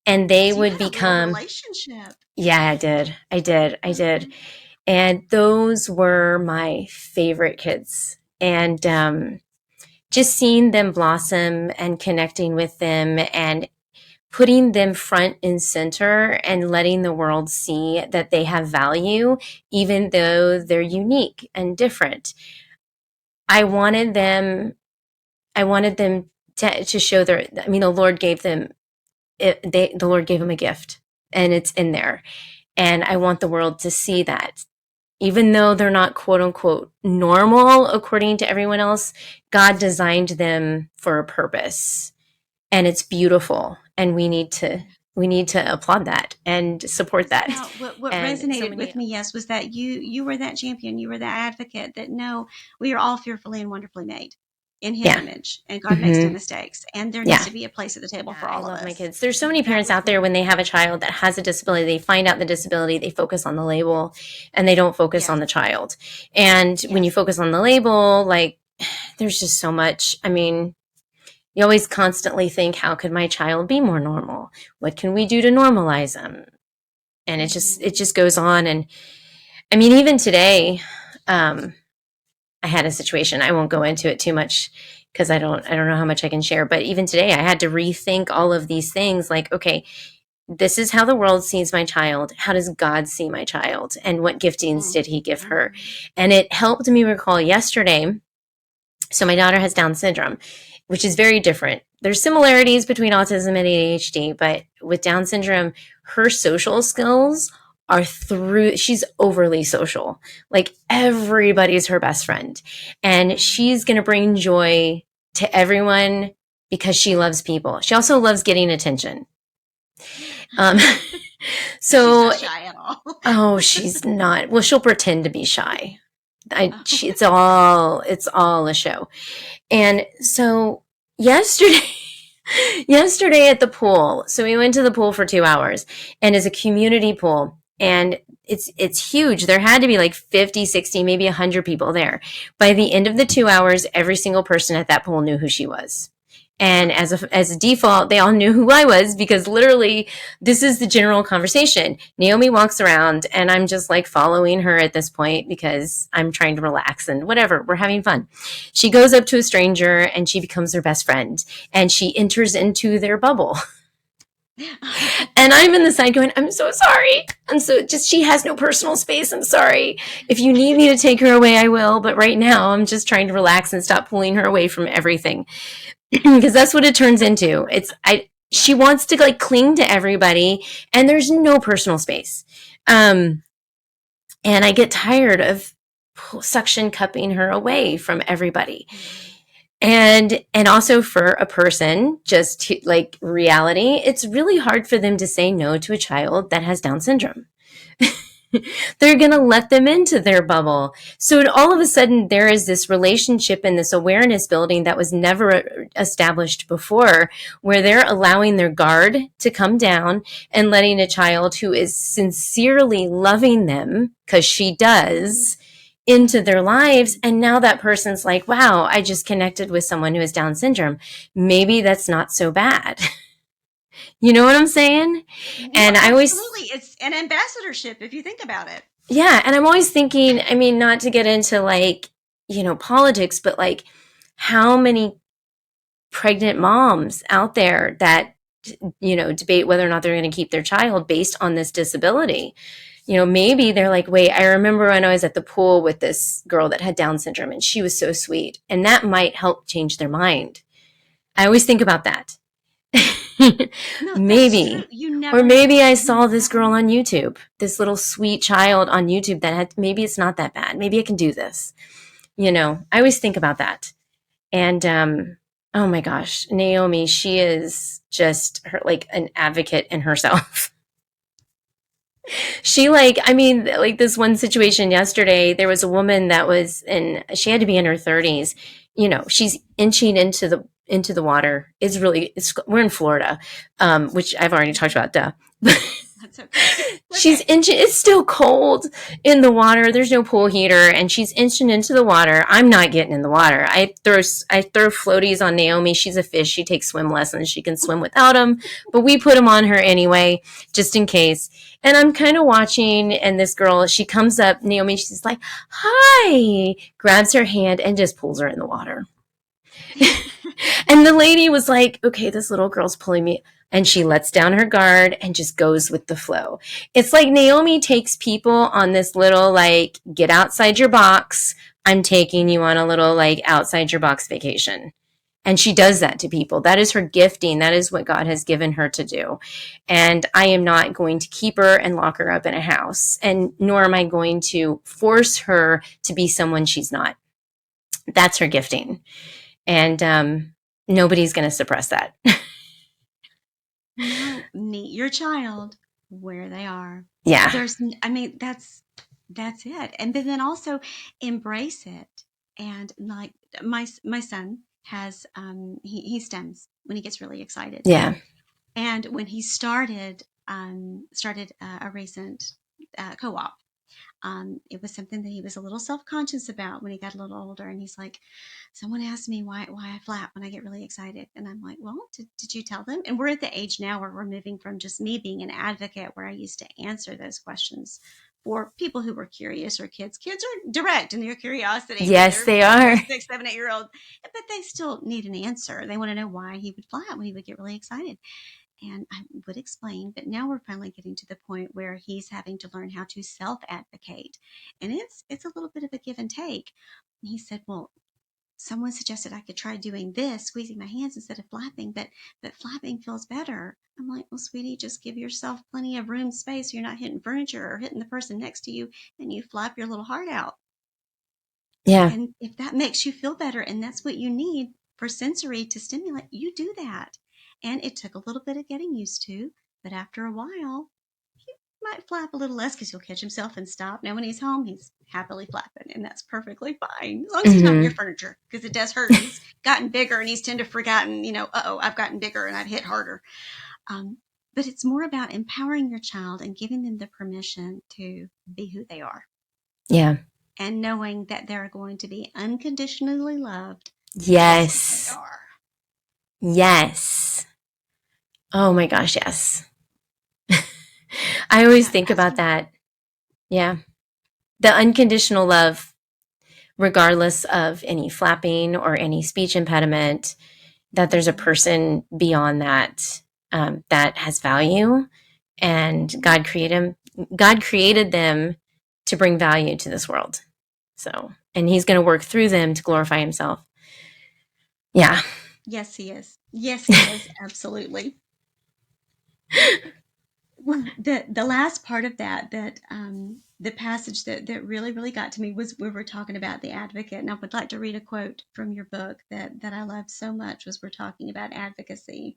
And they would become a relationship. Yeah, I did. And those were my favorite kids. And just seeing them blossom and connecting with them and putting them front and center and letting the world see that they have value, even though they're unique and different. I wanted them to show the Lord gave them the Lord gave them a gift, and it's in there. And I want the world to see that. Even though they're not quote unquote normal according to everyone else, God designed them for a purpose, and it's beautiful. And we need to applaud that and support that. What resonated with me, yes, was that you were that champion, you were that advocate that no, we are all fearfully and wonderfully made in His image, and God makes no mistakes, and there needs to be a place at the table for all of us. I love my kids. There's so many parents out there, when they have a child that has a disability, they find out the disability, they focus on the label, and they don't focus on the child. And when you focus on the label, like, there's just so much. You always constantly think, how could my child be more normal? What can we do to normalize them? And it just goes on. And even today, I had a situation. I won't go into it too much because I don't know how much I can share. But even today, I had to rethink all of these things. Like, okay, this is how the world sees my child. How does God see my child? And what giftings did He give her? And it helped me recall yesterday. So my daughter has Down syndrome, which is very different. There's similarities between autism and ADHD, but with Down syndrome, her social skills are she's overly social. Like, everybody's her best friend. And she's going to bring joy to everyone because she loves people. She also loves getting attention. So she's not shy at all. Oh, she's not. Well, she'll pretend to be shy. It's all a show. And so yesterday at the pool, so we went to the pool for 2 hours, and it's a community pool, and it's huge. There had to be like 50, 60, maybe 100 people there. By the end of the 2 hours, every single person at that pool knew who she was. And as a default, they all knew who I was because literally this is the general conversation. Naomi walks around and I'm just like following her at this point because I'm trying to relax and whatever. We're having fun. She goes up to a stranger and she becomes their best friend and she enters into their bubble. And I'm in the side going, I'm so sorry. I'm so just, she has no personal space. I'm sorry. If you need me to take her away, I will. But right now I'm just trying to relax and stop pulling her away from everything. Because that's what it turns into. She wants to like cling to everybody and there's no personal space. And I get tired of suction cupping her away from everybody. And also for a person, just like reality, it's really hard for them to say no to a child that has Down syndrome. They're going to let them into their bubble. So all of a sudden, there is this relationship and this awareness building that was never established before, where they're allowing their guard to come down and letting a child who is sincerely loving them, because she does, into their lives. And now that person's like, wow, I just connected with someone who has Down syndrome. Maybe that's not so bad. You know what I'm saying? Well, and I always, absolutely. It's an ambassadorship if you think about it. yeah. And I'm always thinking, I mean, not to get into like, politics, but like how many pregnant moms out there that, debate whether or not they're going to keep their child based on this disability. Maybe they're like, wait, I remember when I was at the pool with this girl that had Down syndrome and she was so sweet. And that might help change their mind. I always think about that. No, Maybe. You never Or maybe know. I saw this girl on YouTube, this little sweet child on YouTube that had, maybe it's not that bad. Maybe I can do this. I always think about that. And, oh my gosh, Naomi, she is just like an advocate in herself. She like this one situation yesterday, there was a woman that she had to be in her 30s. She's inching into the water. We're in Florida, which I've already talked about, duh. That's okay. She's inching, it's still cold in the water. There's no pool heater and she's inching into the water. I'm not getting in the water. I throw floaties on Naomi. She's a fish. She takes swim lessons. She can swim without them, but we put them on her anyway, just in case. And I'm kind of watching, and this girl, she comes up, Naomi, she's like, hi, grabs her hand and just pulls her in the water. And the lady was like, okay, this little girl's pulling me. And she lets down her guard and just goes with the flow. It's like Naomi takes people on this little, like, get outside your box. I'm taking you on a little, like, outside your box vacation. And she does that to people. That is her gifting. That is what God has given her to do. And I am not going to keep her and lock her up in a house. And nor am I going to force her to be someone she's not. That's her gifting. And nobody's going to suppress that. No, meet your child where they are. Yeah. That's it. And then also embrace it. And like my son has, he stems when he gets really excited. Yeah. And when he started a recent co-op, it was something that he was a little self-conscious about when he got a little older. And he's like, someone asked me why I flap when I get really excited. And I'm like, well, did you tell them? And we're at the age now where we're moving from just me being an advocate, where I used to answer those questions for people who were curious, or kids. Kids are direct in their curiosity. Yes, they are. 6, 7, 8-year-old, but they still need an answer. They want to know why he would flap when he would get really excited. And I would explain, but now we're finally getting to the point where he's having to learn how to self-advocate. And it's a little bit of a give and take. And he said, well, someone suggested I could try doing this, squeezing my hands instead of flapping, but flapping feels better. I'm like, well, sweetie, just give yourself plenty of room space so you're not hitting furniture or hitting the person next to you, and you flap your little heart out. Yeah. And if that makes you feel better and that's what you need for sensory to stimulate, you do that. And it took a little bit of getting used to, but after a while, he might flap a little less because he'll catch himself and stop. Now, when he's home, he's happily flapping, and that's perfectly fine, as long as he's not your furniture, because it does hurt. He's gotten bigger, and he's tend to forgotten, I've gotten bigger and I've hit harder. But it's more about empowering your child and giving them the permission to be who they are. Yeah. And knowing that they're going to be unconditionally loved. Yes. They are. Yes. Oh my gosh, yes. I always Yeah, think about Pastor. that. Yeah. The unconditional love, regardless of any flapping or any speech impediment, that there's a person beyond that that has value, and God created them to bring value to this world. So, and He's going to work through them to glorify Himself. Yeah. Yes, he is. Yes, he is. Absolutely. Well, the last part of that the passage that really got to me was we were talking about the advocate, and I would like to read a quote from your book that I love so much. Was we're talking about advocacy.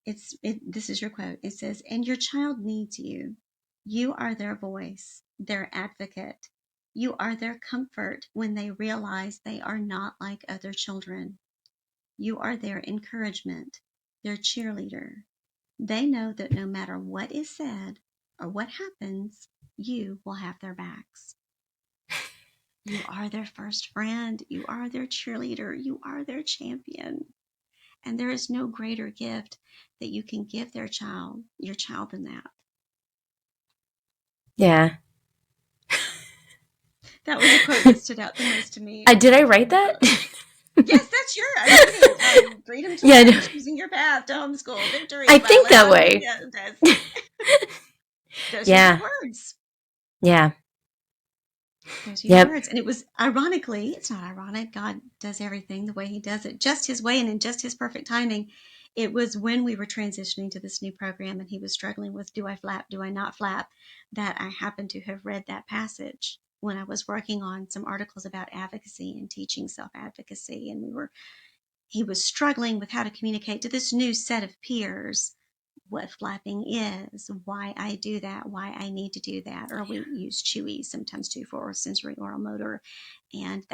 This is your quote. It says, "And your child needs you. You are their voice, their advocate. You are their comfort when they realize they are not like other children. You are their encouragement, their cheerleader. They know that no matter what is said or what happens, you will have their backs. You are their first friend. You are their cheerleader. You are their champion. And there is no greater gift that you can give your child than that." Yeah. That was a quote that stood out the most to me Did I write from the that? book. Yes, that's your. I'm reading Freedom to Yeah. Learn, Choosing Your Path to Homeschool, I Victory by think that Leilani way. Melendez. Those are your Yeah. words. Yeah. Those are your Yep. words. And it was ironically, it's not ironic. God does everything the way He does it, just His way and in just His perfect timing. It was when we were transitioning to this new program and he was struggling with, do I flap, do I not flap, that I happened to have read that passage when I was working on some articles about advocacy and teaching self advocacy. And he was struggling with how to communicate to this new set of peers what flapping is, why I do that, why I need to do that. Or we use chewy sometimes too for sensory oral motor. And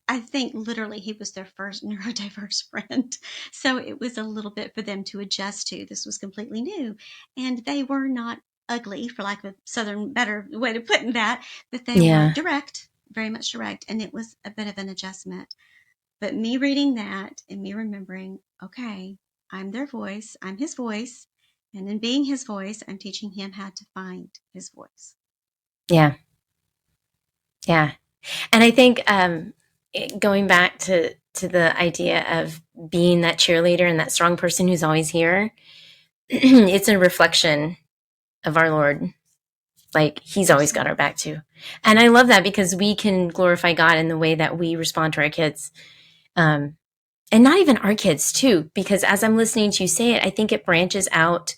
I think literally he was their first neurodiverse friend. So it was a little bit for them to adjust to. This was completely new. And they were not ugly, for lack of a southern better way to put that, but they were Yeah. direct, very much direct. And it was a bit of an adjustment. But me reading that and me remembering, okay, I'm their voice, I'm his voice. And in being his voice, I'm teaching him how to find his voice. Yeah. Yeah. And I think going back to the idea of being that cheerleader and that strong person who's always here, it's a reflection of our Lord. Like He's always got our Absolutely. back too. And I love that because we can glorify God in the way that we respond to our kids. And not even our kids too, because as I'm listening to you say it, I think it branches out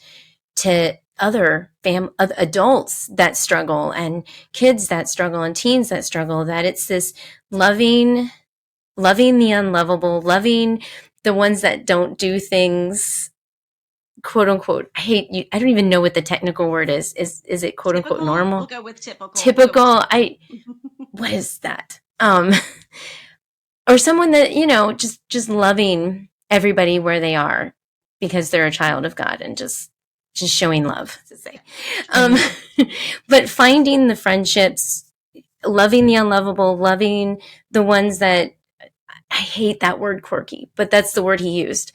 to other adults that struggle and kids that struggle and teens that struggle, that it's this loving the unlovable, loving the ones that don't do things, quote unquote. I hate you. I don't even know what the technical word is. Is it quote unquote Typical. We'll normal? go with typical. We'll go with Typical. typical. What is that? Or someone that, just loving everybody where they are because they're a child of God and just showing love, to say. Um, but finding the friendships, loving the unlovable, loving the ones that, I hate that word quirky, but that's the word he used.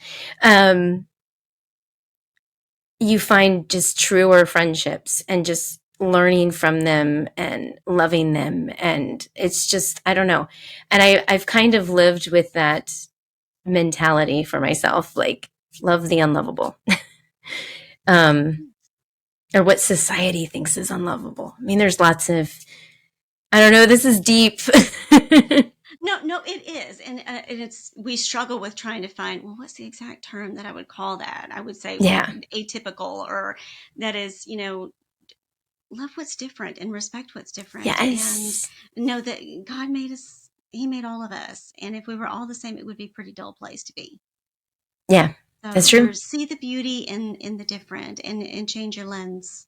You find just truer friendships and just learning from them and loving them. And it's just, I don't know. And I've kind of lived with that mentality for myself, like love the unlovable. um, or what society thinks is unlovable. I mean, there's lots of, I don't know, this is deep. No, it is, and it's we struggle with trying to find, well, what's the exact term that I would call that? I would say, well, Yeah. atypical, or that is, love what's different and respect what's different, and Yes. know that God made us. He made all of us, and if we were all the same, it would be a pretty dull place to be. Yeah, that's So true. there's see the beauty in the different, and change your lens,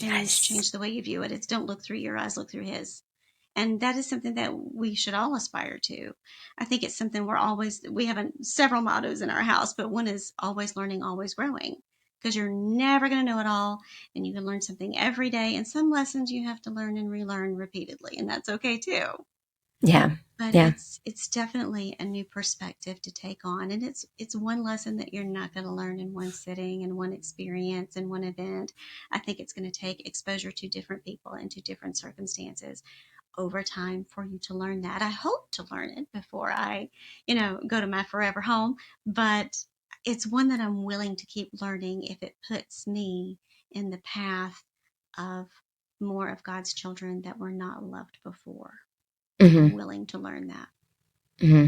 Yes. change the way you view it. It's don't look through your eyes, look through his. And that is something that we should all aspire to. I think it's something we have several mottos in our house, but one is always learning, always growing, because you're never going to know it all, and you can learn something every day. And some lessons you have to learn and relearn repeatedly, and that's okay too. Yeah. But Yeah. it's definitely a new perspective to take on, and it's one lesson that you're not going to learn in one sitting and one experience and one event. I think it's going to take exposure to different people and to different circumstances over time for you to learn that. I hope to learn it before I, go to my forever home, but it's one that I'm willing to keep learning if it puts me in the path of more of God's children that were not loved before. I'm Mm-hmm. willing to learn that Mm-hmm.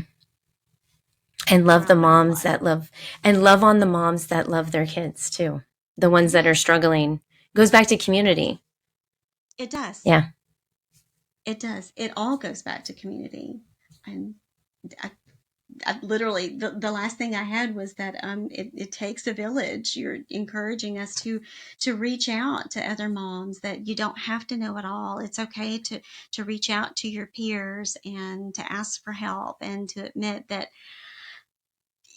And love the throughout my whole moms life. that love, and love on the moms that love their kids too. The ones that are Yes, struggling. Goes back to community. it does. Yeah. It does. It all goes back to community. And I literally, the last thing I had was that it takes a village. You're encouraging us to reach out to other moms, that you don't have to know it all. It's okay to reach out to your peers and to ask for help and to admit that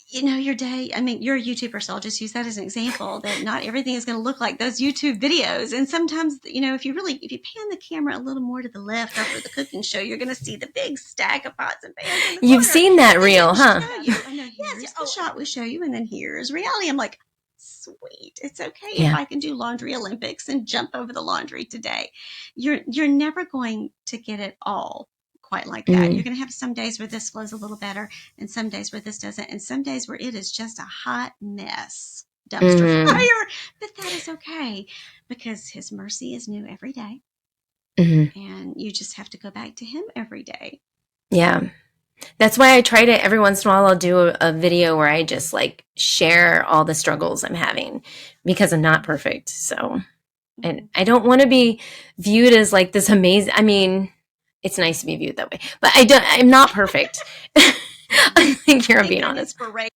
your day, I mean, you're a YouTuber, so I'll just use that as an example, that not everything is going to look like those YouTube videos. And sometimes, if you pan the camera a little more to the left after the cooking show, you're going to see the big stack of pots and pans in the You've corner. seen that They reel, didn't huh? show you. I know, here's the shot we show you, and then here's reality. I'm like, sweet. It's okay if Yeah. I can do laundry Olympics and jump over the laundry today. You're never going to get it all quite like that. You're Mm-hmm. going to have some days where this flows a little better, and some days where this doesn't, and some days where it is just a hot mess, dumpster Mm-hmm. fire. But that is okay, because His mercy is new every day, Mm-hmm. and you just have to go back to Him every day. Yeah. That's why I try to, every once in a while, I'll do a video where I just like share all the struggles I'm having, because I'm not perfect. So, and Mhm. I don't want to be viewed as like this amazing, I mean, it's nice to be viewed that way, but I'm not perfect. I think here I I'm think being you're an honest. inspiration.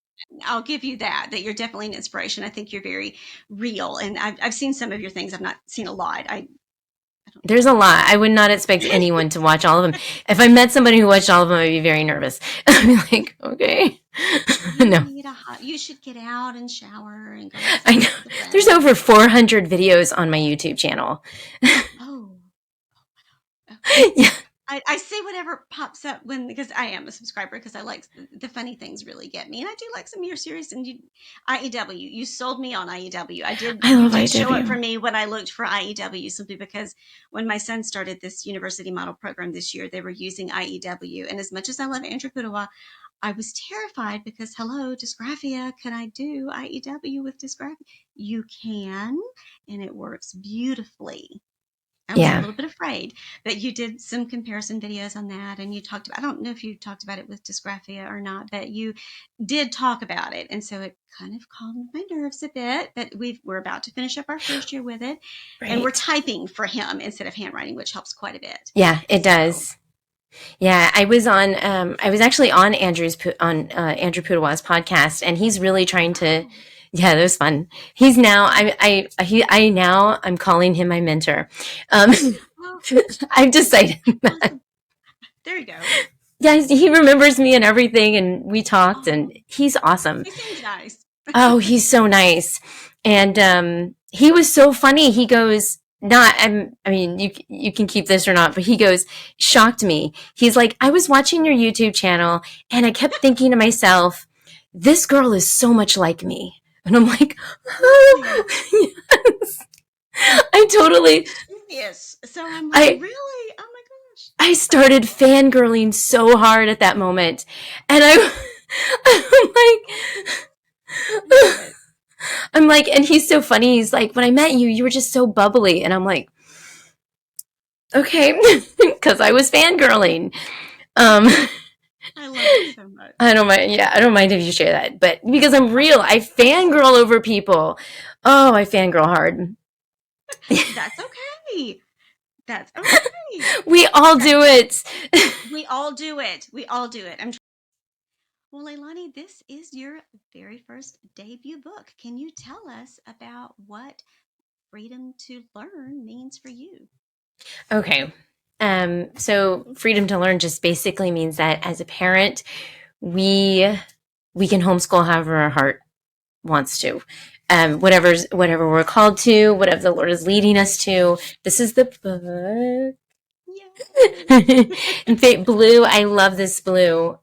I'll give you that you're definitely an inspiration. I think you're very real, and I've seen some of your things. I've not seen a lot. I don't There's a lot. I would not expect know. anyone to watch all of them. If I met somebody who watched all of them, I'd be very nervous. I'd be like, okay. You No, need you should get out and shower and go I know. outside with a There's friend. over 400 videos on my YouTube channel. Oh, okay. Yeah. I see whatever pops up because I am a subscriber, because I like the funny things really get me, and I do like some of your series. And IEW, you sold me on IEW. I You love did show up for IW. me when I looked for IEW, simply because when my son started this university model program this year, they were using IEW, and as much as I love Andrew Pudawa, I was terrified because, hello, dysgraphia. Can I do IEW with dysgraphia? You can, and it works beautifully. I was a Yeah. little bit afraid, but you did some comparison videos on that, and you talked about, I don't know if you talked about it with dysgraphia or not, but you did talk about it. And so it kind of calmed my nerves a bit, but we're about to finish up our first year with it, and we're Right. typing for him instead of handwriting, which helps quite a bit. Yeah, it So, does. Yeah, I was actually on Andrew Pudawa's podcast, and he's really trying to, oh, yeah, that was fun. He's now, I'm calling him my mentor. Um, well, I've decided that. awesome. There you go. Yeah, he remembers me and everything, and we talked, and Oh, he's awesome. he seems nice. Oh, he's so nice. And he was so funny. He goes, not, I mean, you can keep this or not, but he goes, shocked me. He's like, I was watching your YouTube channel and I kept thinking to myself, this girl is so much like me. And I'm like, oh, Really? yes. I totally, Yes. So I'm like, I, really? Oh my gosh. I started fangirling so hard at that moment. And I love I'm like, it. I'm like, and he's so funny. He's like, when I met you, you were just so bubbly. And I'm like, okay, because I was fangirling. Um, I love it so much. I don't mind. Yeah, I don't mind if you share that, but because I'm real, I fangirl over people. Oh, I fangirl hard. That's okay. That's okay. We all do it. We all do it. We all do it. Well, Leilani, this is your very first debut book. Can you tell us about what freedom to learn means for you? Okay. So freedom to learn just basically means that as a parent, we we can homeschool however our heart wants to. Whatever we're called to, whatever the Lord is leading us to. This is the book. Blue, I love this blue.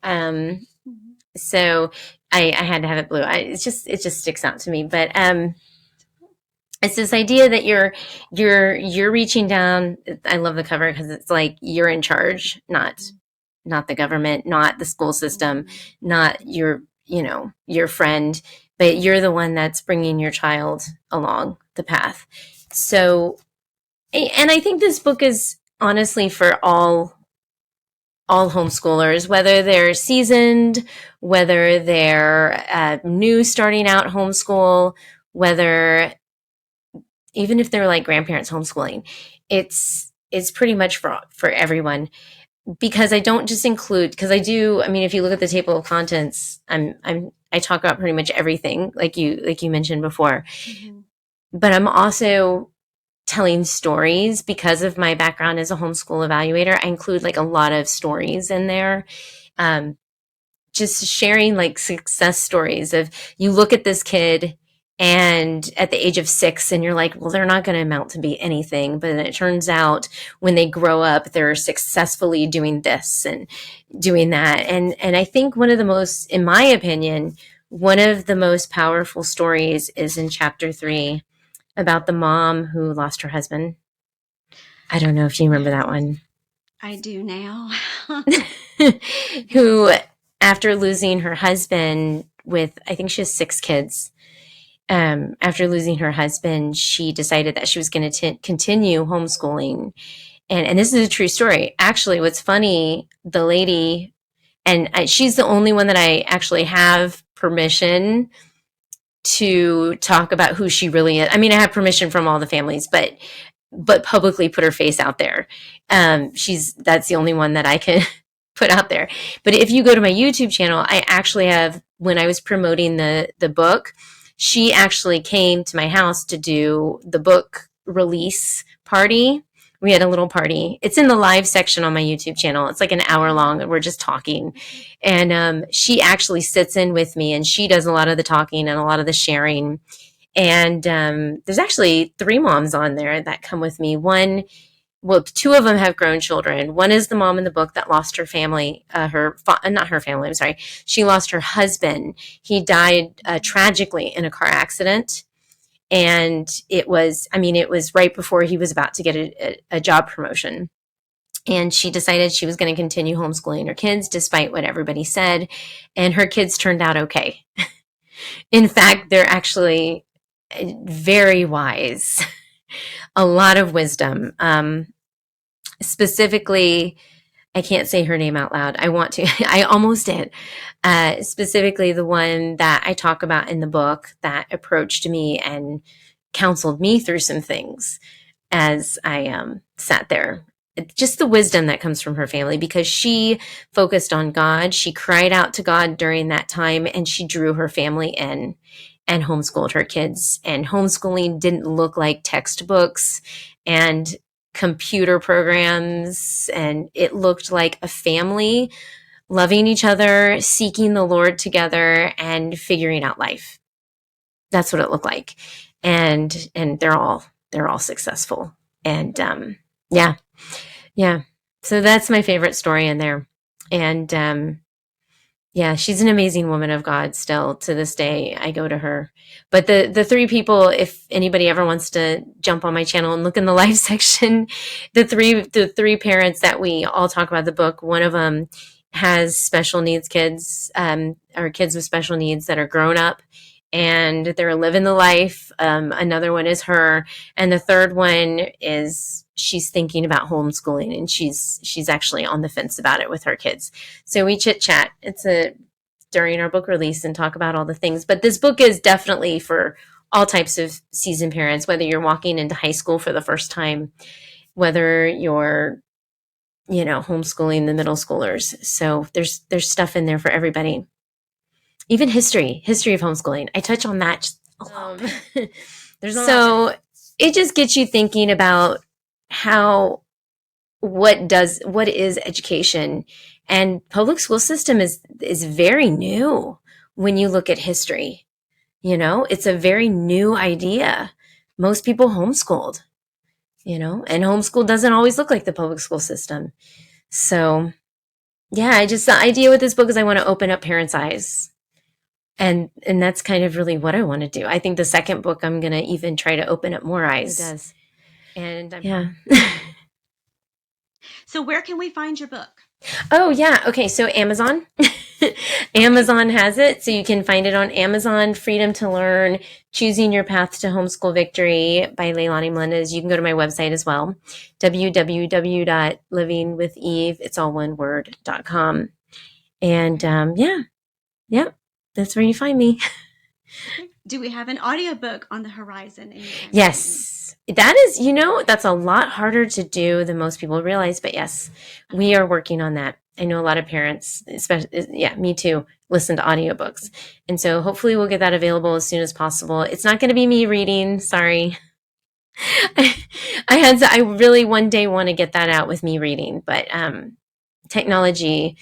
So I had to have it blue. It just sticks out to me. But it's this idea that you're reaching down. I love the cover because it's like you're in charge, not the government, not the school system, not your friend, but you're the one that's bringing your child along the path. So, and I think this book is honestly for all homeschoolers, whether they're seasoned, whether they're new starting out homeschool, whether even if they're like grandparents homeschooling, it's pretty much for everyone. Because I don't just include, because I do. I mean, if you look at the table of contents, I talk about pretty much everything, like you mentioned before. Mm-hmm. But I'm also telling stories because of my background as a homeschool evaluator. I include like a lot of stories in there. Just sharing like success stories of, you look at this kid and at the age of 6 and you're like, well, they're not going to amount to be anything. But then it turns out when they grow up, they're successfully doing this and doing that. And I think one of the most, in my opinion, one of the most powerful stories is in chapter 3 about the mom who lost her husband. I don't know if you remember that one. I do now. Who, after losing her husband with, I think she has 6 kids. After losing her husband, she decided that she was going to continue homeschooling. And this is a true story. Actually, what's funny, the lady, and she's the only one that I actually have permission to talk about who she really is. I mean, I have permission from all the families, but publicly put her face out there. That's the only one that I can put out there. But if you go to my YouTube channel, I actually have, when I was promoting the book, she actually came to my house to do the book release party. We had a little party. It's in the live section on my YouTube channel. It's like an hour long and we're just talking. And she actually sits in with me and she does a lot of the talking and a lot of the sharing. And there's actually 3 moms on there that come with me. 2 of them have grown children. One is the mom in the book that lost her family, not her family, I'm sorry. She lost her husband. He died tragically in a car accident. And it was right before he was about to get a job promotion. And she decided she was going to continue homeschooling her kids despite what everybody said. And her kids turned out okay. In fact, they're actually very wise. A lot of wisdom. Specifically, I can't say her name out loud. I want to. I almost did. Specifically, the one that I talk about in the book that approached me and counseled me through some things as I sat there. Just the wisdom that comes from her family, because she focused on God. She cried out to God during that time, and she drew her family in and homeschooled her kids. And homeschooling didn't look like textbooks and computer programs, and it looked like a family loving each other, seeking the Lord together, and figuring out life. That's what it looked like. And they're all successful. And yeah. So that's my favorite story in there. And yeah, she's an amazing woman of God still to this day. I go to her. But the 3 people, if anybody ever wants to jump on my channel and look in the live section, the three parents that we all talk about the book, one of them has special needs kids, or kids with special needs that are grown up and they're living the life. Another one is her. And the third one is she's thinking about homeschooling, and she's actually on the fence about it with her kids. So we chit chat. During our book release and talk about all the things. But this book is definitely for all types of seasoned parents, whether you're walking into high school for the first time, whether you're, homeschooling the middle schoolers. So there's stuff in there for everybody. Even history of homeschooling. I touch on that just a lot. So it just gets you thinking about what is education. And public school system is very new when you look at history. It's a very new idea. Most people homeschooled. and homeschool doesn't always look like the public school system. So yeah, the idea with this book is I want to open up parents' eyes. And that's kind of really what I want to do. I think the second book, I'm going to even try to open up more eyes. It does. And yeah. So where can we find your book? Oh, yeah. Okay. So Amazon. Amazon has it. So you can find it on Amazon. Freedom to Learn, Choosing Your Path to Homeschool Victory by Leilani Melendez. You can go to my website as well. www.livingwitheve, it's all one word.com. And yeah, that's where you find me. Do we have an audiobook on the horizon? Yes. That is, that's a lot harder to do than most people realize. But yes, we are working on that. I know a lot of parents, especially, me too, listen to audiobooks. And so hopefully we'll get that available as soon as possible. It's not going to be me reading. Sorry. I really one day want to get that out with me reading, but technology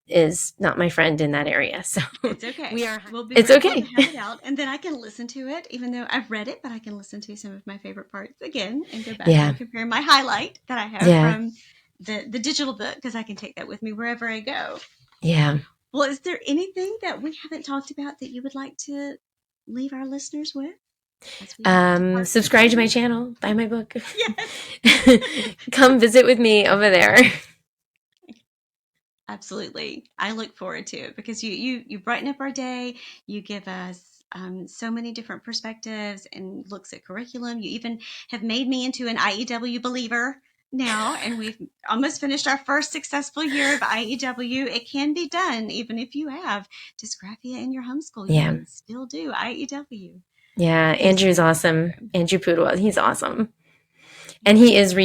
is not my friend in that area. So it's okay. It's okay. To have it out, and then I can listen to it, even though I've read it, but I can listen to some of my favorite parts again and go back and compare my highlight that I have from the digital book, because I can take that with me wherever I go. Yeah. Well, is there anything that we haven't talked about that you would like to leave our listeners with? Subscribe to my channel, buy my book. Yes. Come visit with me over there. Absolutely. I look forward to it, because you brighten up our day. You give us so many different perspectives and looks at curriculum. You even have made me into an IEW believer now, and we've almost finished our first successful year of IEW. It can be done even if you have dysgraphia in your homeschool. You can still do IEW. Yeah, Andrew's awesome. Andrew Poodle, he's awesome. And he is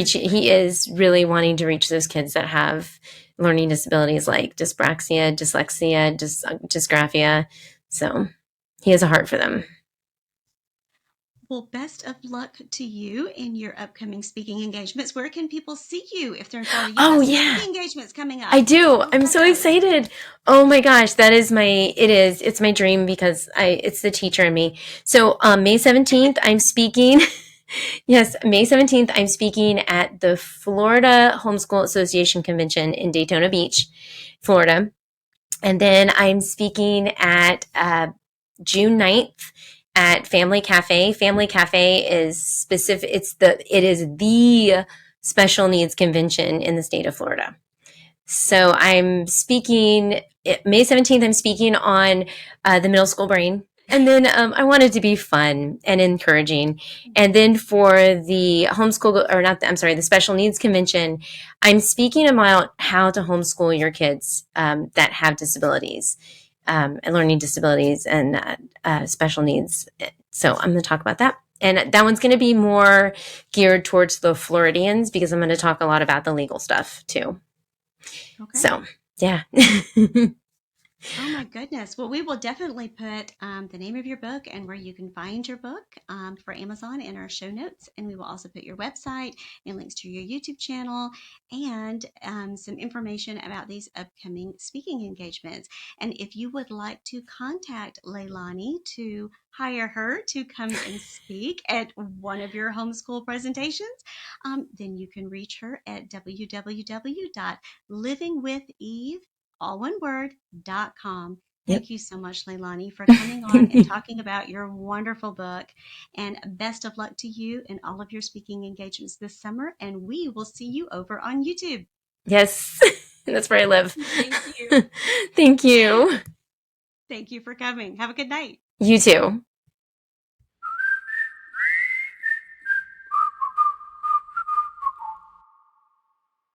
really wanting to reach those kids that have learning disabilities like dyspraxia, dyslexia, dysgraphia. So he has a heart for them. Well, best of luck to you in your upcoming speaking engagements. Where can people see you if they're in Florida? Oh, yeah. Speaking engagements coming up. I do. I'm so excited. Oh my gosh. It's my dream, because it's the teacher in me. So May 17th, I'm speaking. Yes, May 17th, I'm speaking at the Florida Homeschool Association Convention in Daytona Beach, Florida. And then I'm speaking at June 9th at Family Cafe. Family Cafe is specific. It is the special needs convention in the state of Florida. So I'm speaking May 17th. I'm speaking on the middle school brain. And then I want it to be fun and encouraging. And then for the the special needs convention, I'm speaking about how to homeschool your kids that have disabilities and learning disabilities and special needs. So I'm going to talk about that. And that one's going to be more geared towards the Floridians, because I'm going to talk a lot about the legal stuff too. Okay. So, yeah. Oh my goodness. Well, we will definitely put the name of your book and where you can find your book for Amazon in our show notes. And we will also put your website and links to your YouTube channel and some information about these upcoming speaking engagements. And if you would like to contact Leilani to hire her to come and speak at one of your homeschool presentations, then you can reach her at www.livingwitheve, all one word.com. Thank you so much, Leilani, for coming on and talking about your wonderful book. And best of luck to you in all of your speaking engagements this summer. And we will see you over on YouTube. Yes, that's where I live. Thank you. Thank you. Thank you for coming. Have a good night. You too.